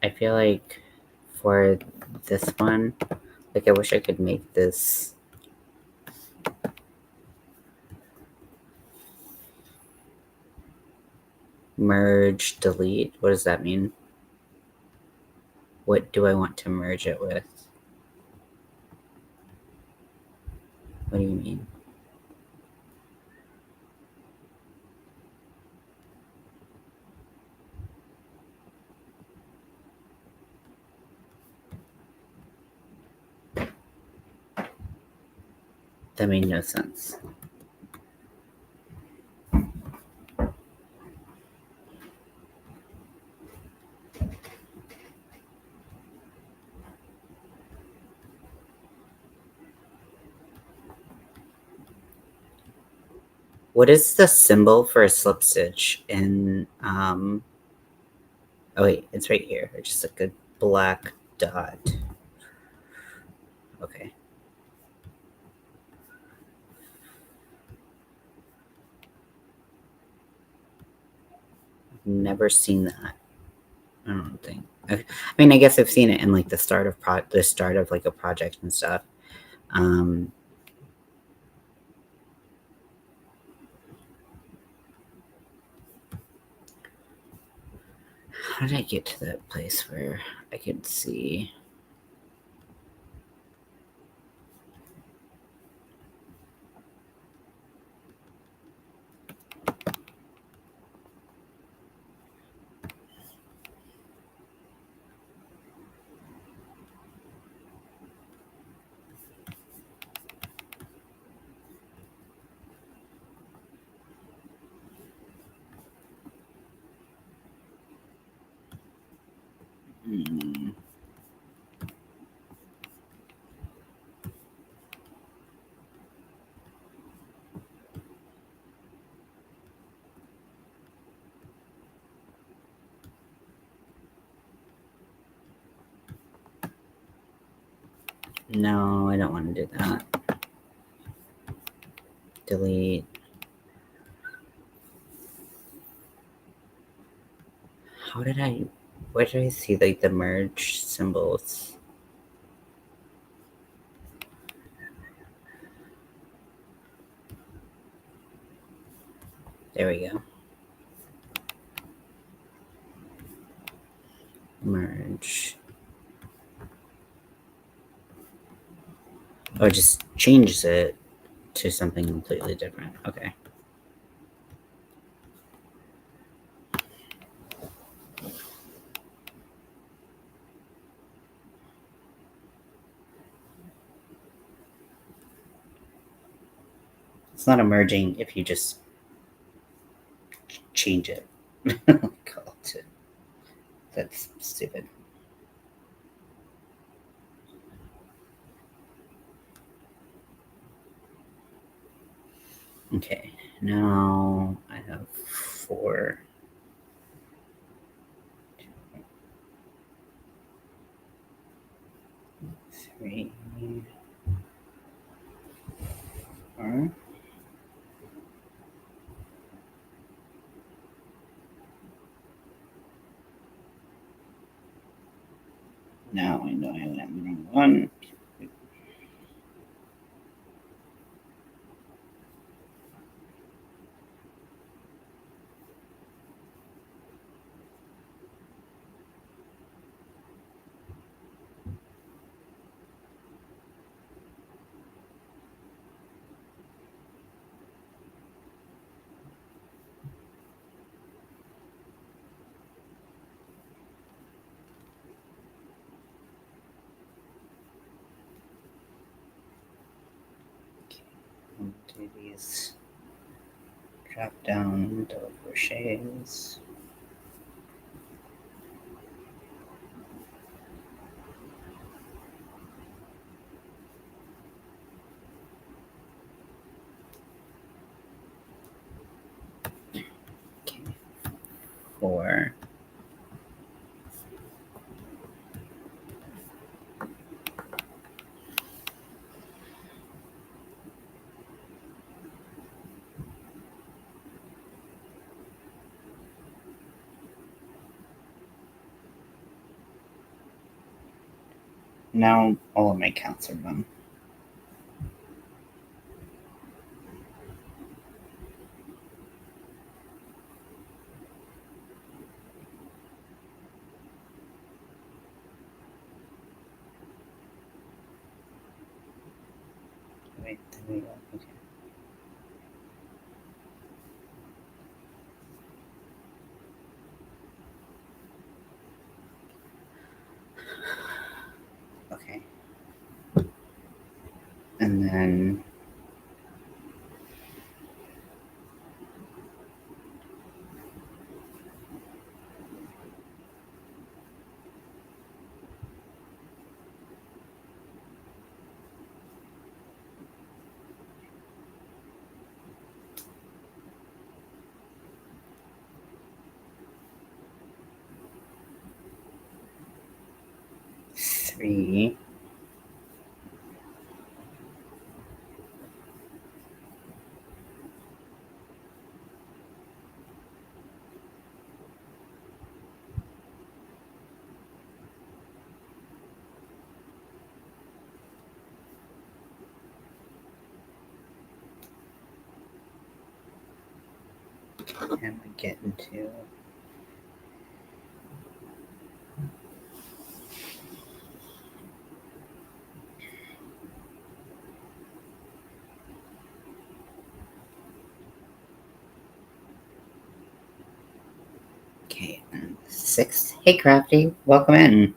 I feel like for this one, like I wish I could make this merge, delete. What does that mean? What do I want to merge it with? What do you mean? That made no sense. What is the symbol for a slip stitch in oh wait, it's right here. It's just like a black dot. Okay. Never seen that. I don't think. I mean, I guess I've seen it in like the start of like a project and stuff. How did I get to that place where I could see? No, I don't want to do that. Delete. How did I? Where did I see like the merge symbols? There we go. merge. Oh, it just changes it to something completely different. Okay. It's not emerging if you just change it. That's stupid. Okay, now I have 4. 3, 4. Now I know I have the wrong one. Okay, do these drop down double crochets. Okay, 4. Now all of my counts are done. Wait, there we go. Okay. Okay. And then three. And we get into okay, and 6. Hey Crafty, welcome in.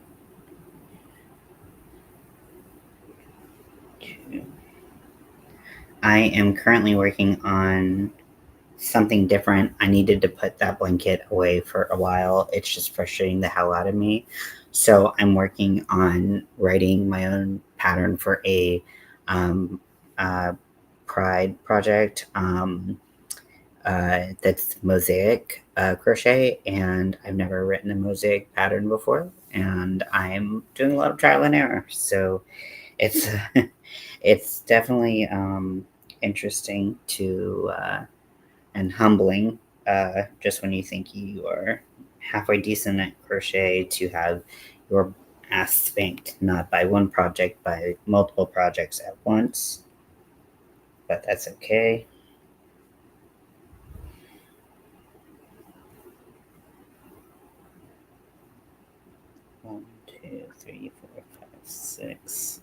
2. I am currently working on something different. I needed to put that blanket away for a while. It's just frustrating the hell out of me. So I'm working on writing my own pattern for a pride project that's mosaic crochet, and I've never written a mosaic pattern before, and I'm doing a lot of trial and error. So it's it's definitely interesting to and humbling, just when you think you are halfway decent at crochet, to have your ass spanked, not by one project, by multiple projects at once. But that's okay. 3, 4, 5, 6.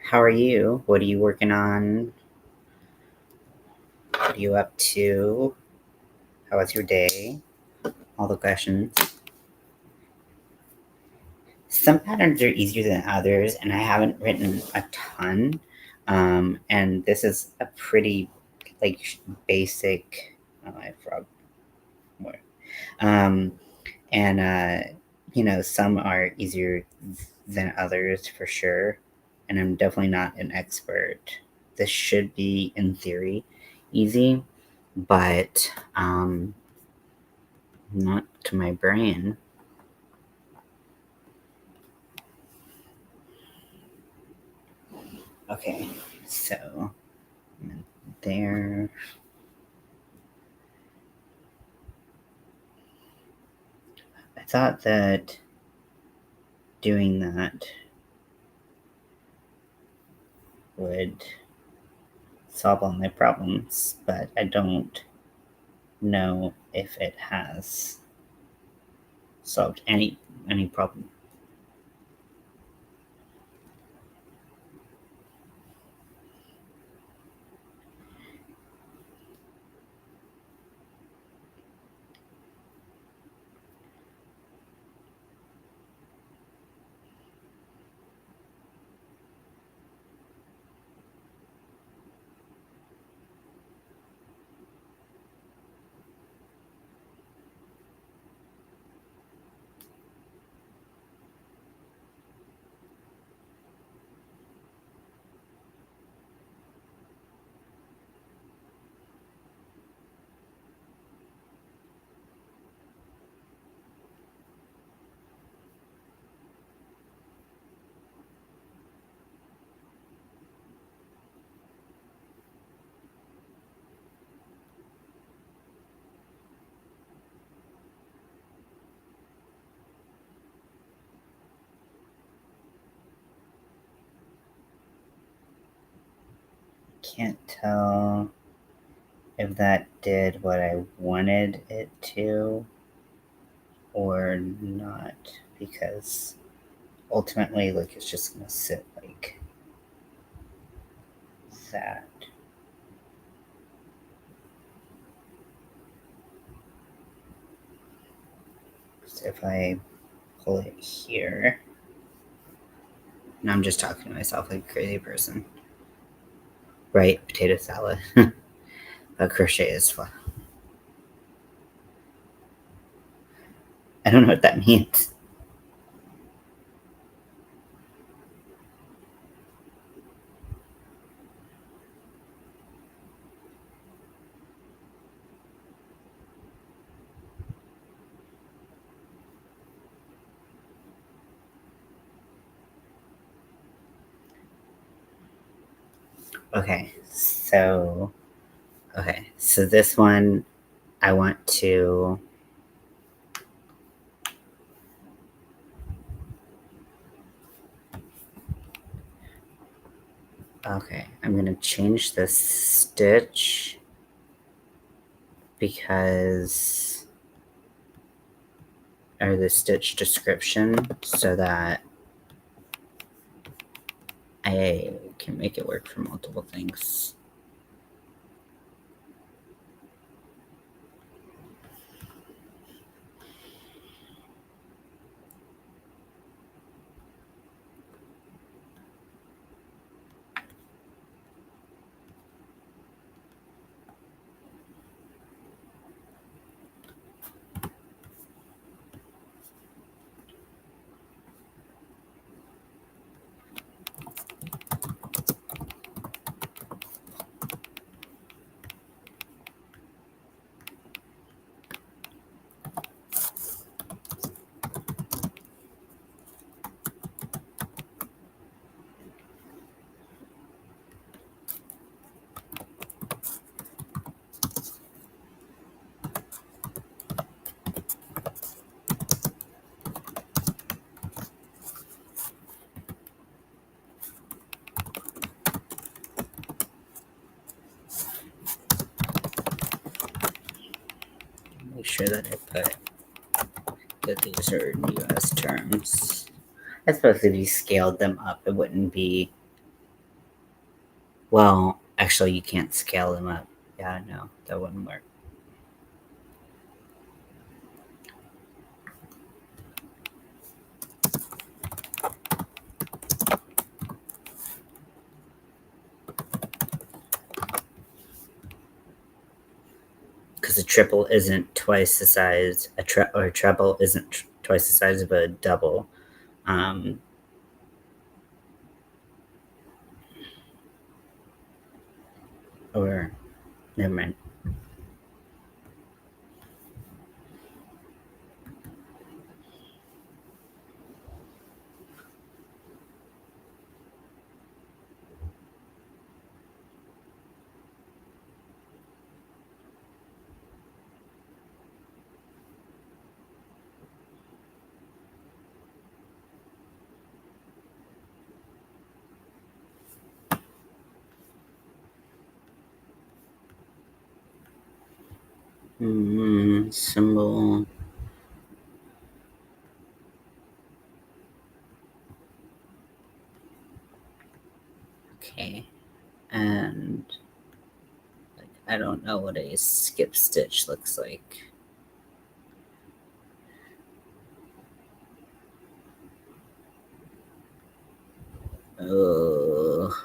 How are you? What are you working on? What are you up to? How was your day? All the questions. Some patterns are easier than others, and I haven't written a ton. And this is a pretty basic. Oh, I frog more. Um, and some are easier than others for sure. And I'm definitely not an expert. This should be, in theory, easy, but not to my brain. Okay, so there. I thought that doing that would solve all my problems, but I don't know if it has solved any problem. Can't tell if that did what I wanted it to or not, because ultimately it's just gonna sit like that. So if I pull it here, and I'm just talking to myself like a crazy person. Right, potato salad. But crochet is fun. I don't know what that means. Okay, so this one I want to I'm gonna change this stitch because or the stitch description so that I can make it work for multiple things. sure that I put that these are US terms. I suppose if you scaled them up, it wouldn't be... Well, actually, you can't scale them up. Yeah, no, that wouldn't work. Because a triple isn't twice the size, a treble isn't twice the size of a double. Or, never mind. Symbol. Okay. And like, I don't know what a skip stitch looks like. Oh.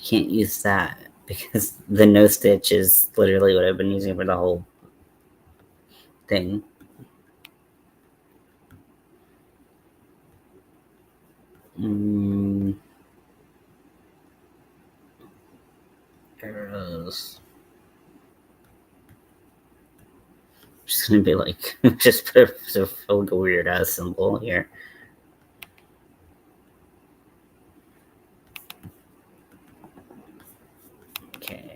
Can't use that because the no stitch is literally what I've been using for the whole thing. Arrows. Just gonna be like, just put a weird ass symbol here. Okay.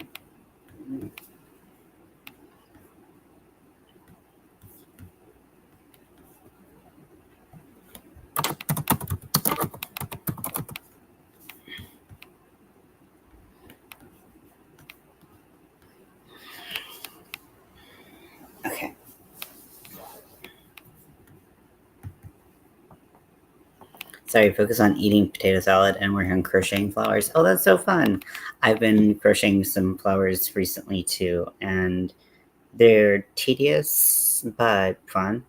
Okay. Sorry, focus on eating potato salad and working on crocheting flowers. Oh, that's so fun. I've been crocheting some flowers recently too, and they're tedious but fun.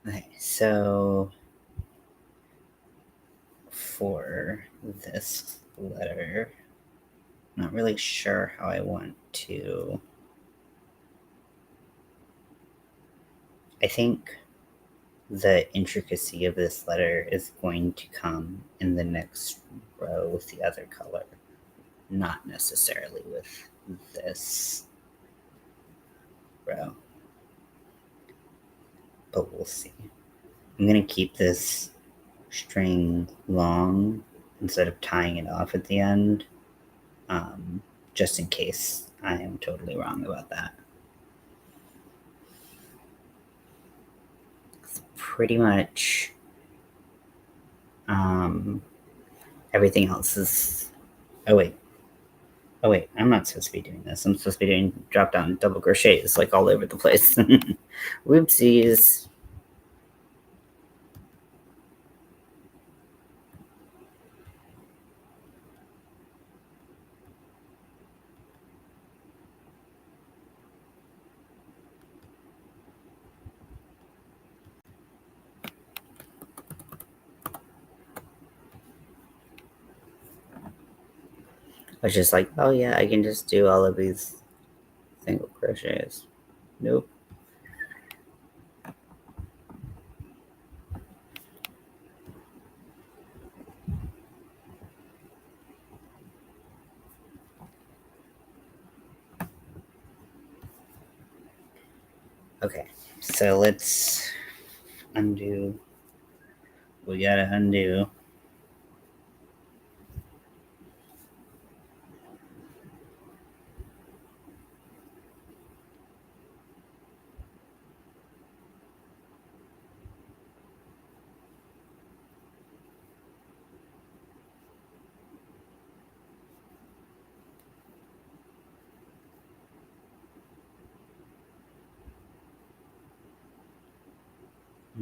Okay, so for this letter, not really sure how I want to. I think the intricacy of this letter is going to come in the next row with the other color, not necessarily with this row. But we'll see. I'm going to keep this string long instead of tying it off at the end, just in case I am totally wrong about that. It's pretty much everything else is, oh wait, I'm not supposed to be doing this. I'm supposed to be doing drop down double crochets like all over the place. Whoopsies. I was just like, oh yeah, I can just do all of these single crochets. Nope. Okay, so let's undo. We gotta undo.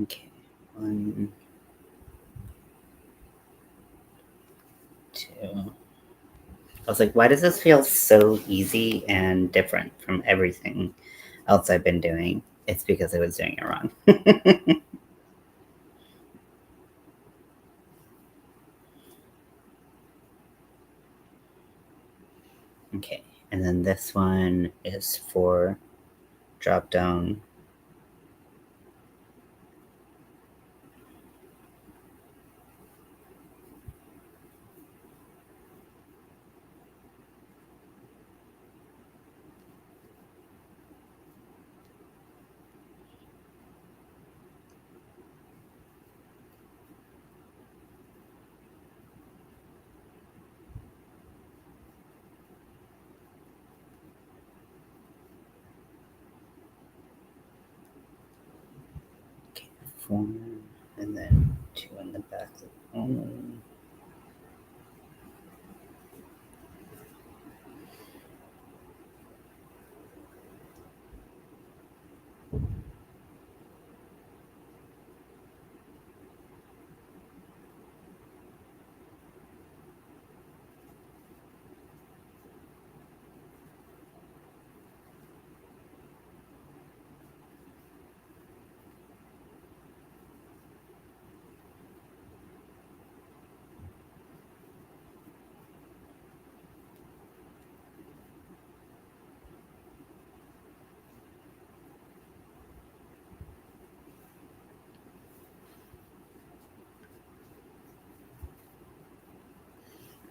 Okay, 1, 2. I was like, why does this feel so easy and different from everything else I've been doing? It's because I was doing it wrong. Okay, and then this one is for drop down. Okay, 4, and then 2 in the back.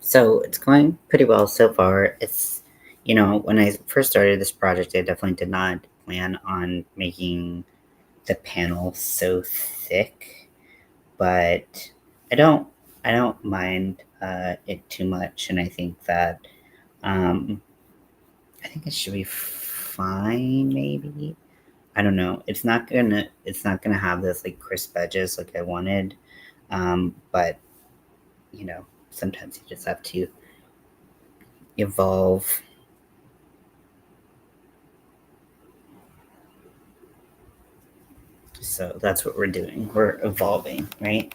So it's going pretty well so far. It's, when I first started this project, I definitely did not plan on making the panel so thick, but I don't, I don't mind it too much, and I think that, I think it should be fine. Maybe, I don't know. It's not gonna have this like crisp edges like I wanted, but you know, sometimes you just have to evolve. So that's what we're doing. We're evolving, right?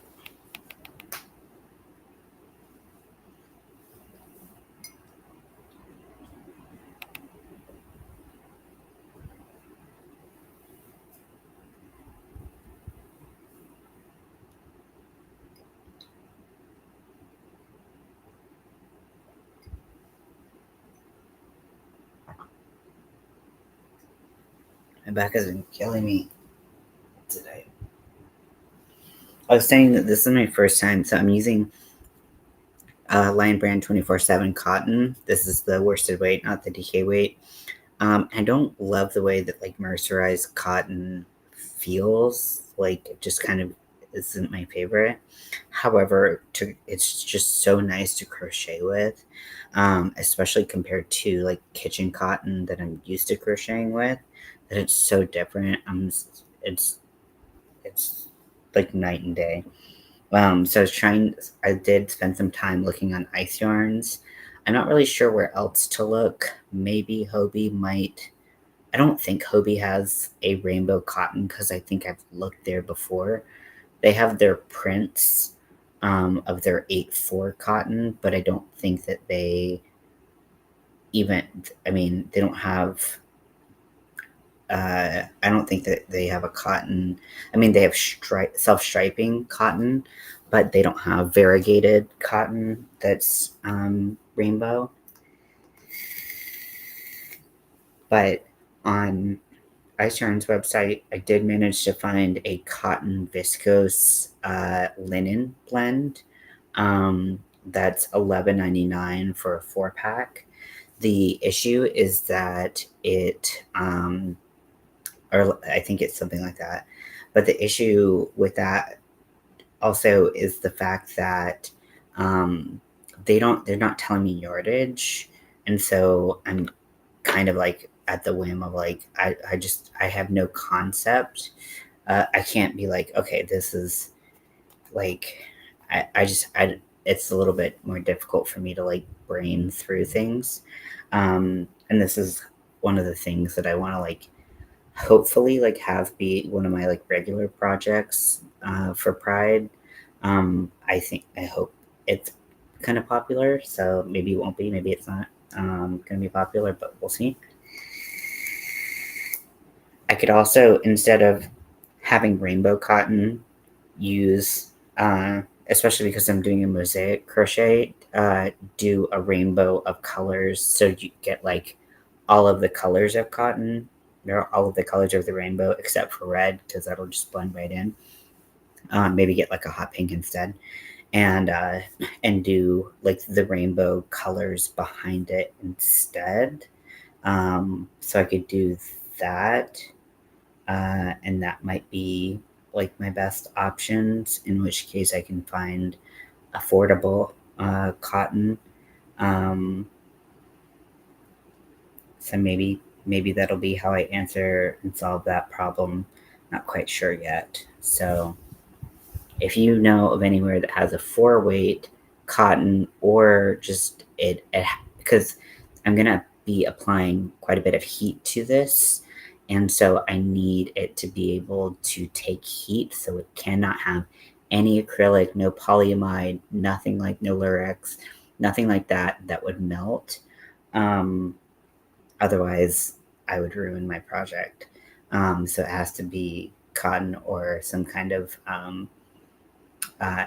My back has been killing me today. I was saying that this is my first time, so I'm using Lion Brand 24/7 cotton. This is the worsted weight, not the DK weight. I don't love the way that like mercerized cotton feels. Like it just kind of isn't my favorite. However, it's just so nice to crochet with, especially compared to like kitchen cotton that I'm used to crocheting with. That it's so different. It's like night and day. So I did spend some time looking on ice yarns. I'm not really sure where else to look. Maybe Hobie might. I don't think Hobie has a rainbow cotton because I think I've looked there before. They have their prints of their 8-4 cotton, but I don't think that they even, I mean, they don't have, I don't think that they have a cotton. I mean, they have self-striping cotton, but they don't have variegated cotton that's rainbow. But on Ice Yarn's website, I did manage to find a cotton viscose linen blend. That's $11.99 for a 4-pack. The issue is that or I think it's something like that. But the issue with that also is the fact that they're not telling me yardage, and so I'm kind of like at the whim of like I have no concept. I can't be like, okay, this is like I it's a little bit more difficult for me to like brain through things. And this is one of the things that I want to like hopefully like have be one of my like regular projects for Pride. I hope it's kind of popular, so maybe it won't be, maybe it's not going to be popular, but we'll see. I could also, instead of having rainbow cotton, use, especially because I'm doing a mosaic crochet, do a rainbow of colors so you get like all of the colors of cotton, or all of the colors of the rainbow except for red, because that'll just blend right in. Maybe get like a hot pink instead, and do like the rainbow colors behind it instead. So I could do that, and that might be like my best options, in which case I can find affordable cotton. So maybe that'll be how I answer and solve that problem. Not quite sure yet. So if you know of anywhere that has a 4-weight cotton, or just it because I'm gonna be applying quite a bit of heat to this, and so I need it to be able to take heat, so it cannot have any acrylic, no polyamide, nothing like no Lurex, nothing like that that would melt. Otherwise, I would ruin my project. So it has to be cotton or some kind of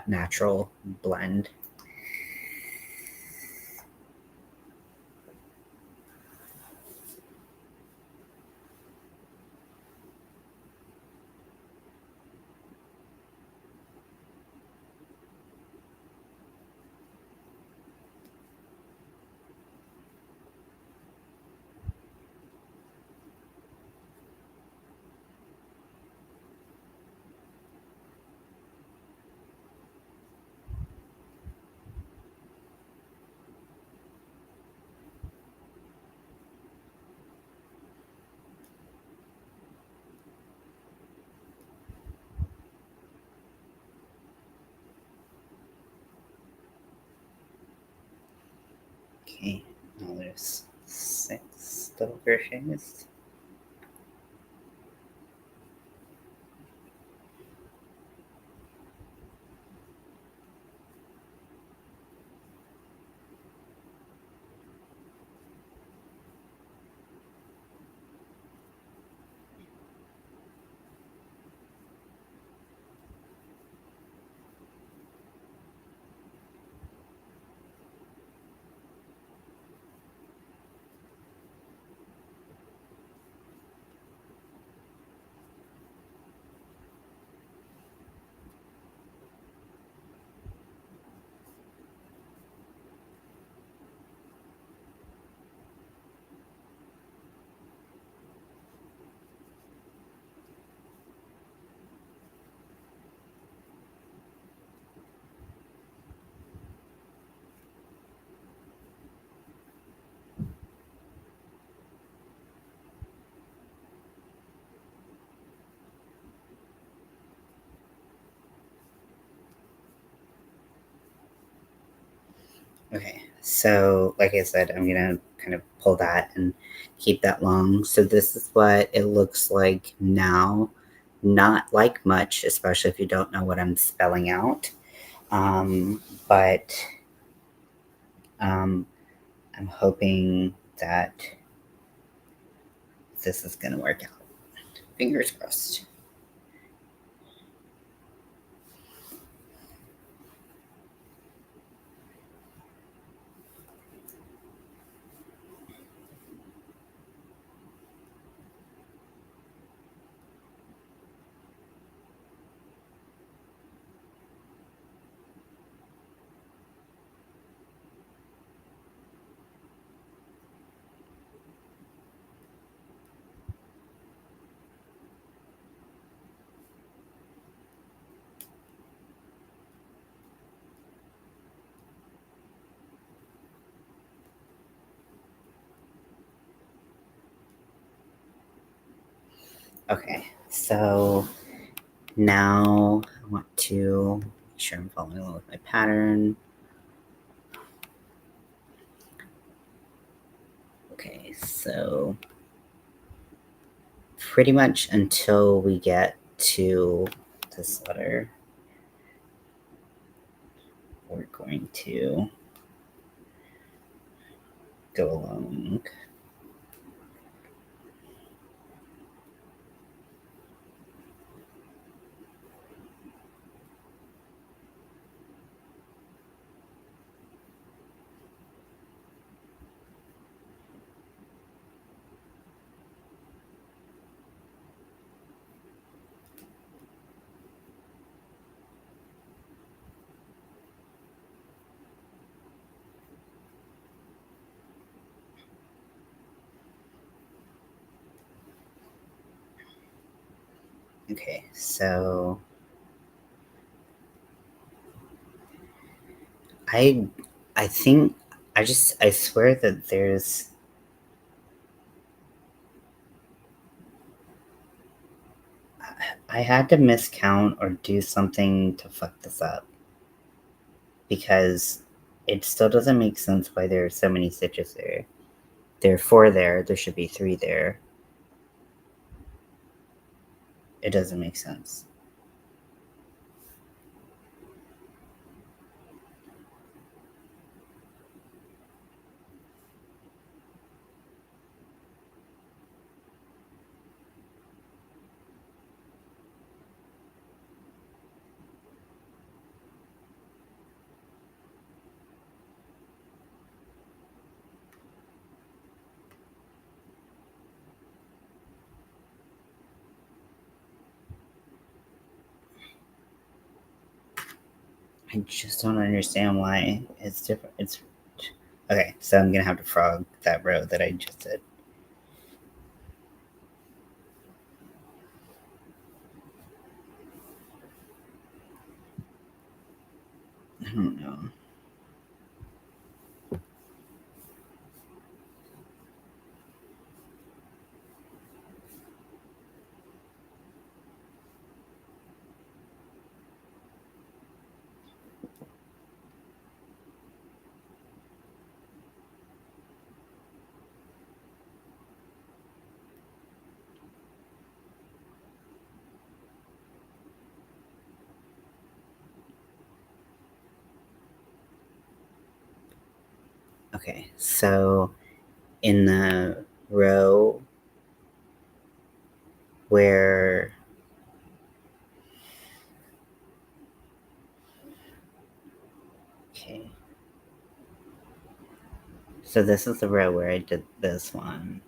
natural blend. Okay, now there's 6 double crochets. Okay, so like I said, I'm gonna kind of pull that and keep that long. So this is what it looks like now. Not like much, especially if you don't know what I'm spelling out. But I'm hoping that this is gonna work out. Fingers crossed. Okay, so now I want to make sure I'm following along with my pattern. Okay, so pretty much until we get to this letter, we're going to go along. Okay, so I think I swear that there's I had to miscount or do something to fuck this up because it still doesn't make sense why there are so many stitches there. There are 4 there, there should be 3 there. It doesn't make sense. I just don't understand why it's different. It's okay, so I'm gonna have to frog that row that I just did. I don't know. Okay, so in the row where okay, so this is the row where I did this one.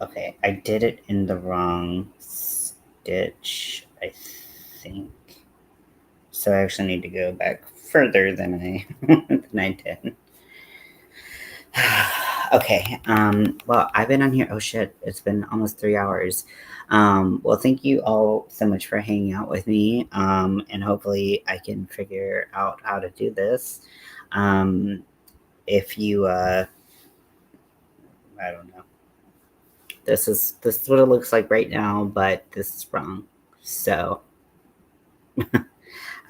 Okay, I did it in the wrong stitch, I think. So I actually need to go back further than I than I did. Okay. Well, I've been on here. Oh shit! It's been almost 3 hours. Well, thank you all so much for hanging out with me. And hopefully I can figure out how to do this. If you, I don't know. This is what it looks like right now, but this is wrong. So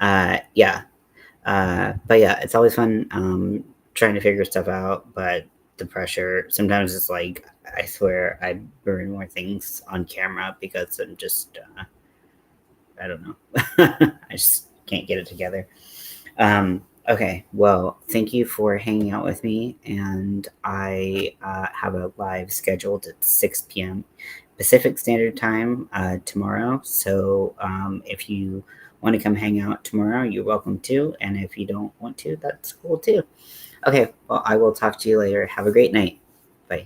Yeah. But yeah, it's always fun trying to figure stuff out, but the pressure sometimes it's like I swear I burn more things on camera because I'm just I don't know. I just can't get it together. Okay, well, thank you for hanging out with me, and I have a live scheduled at 6 p.m. Pacific Standard Time tomorrow. So if you want to come hang out tomorrow, you're welcome to, and if you don't want to, that's cool too. Okay, well, I will talk to you later. Have a great night. Bye.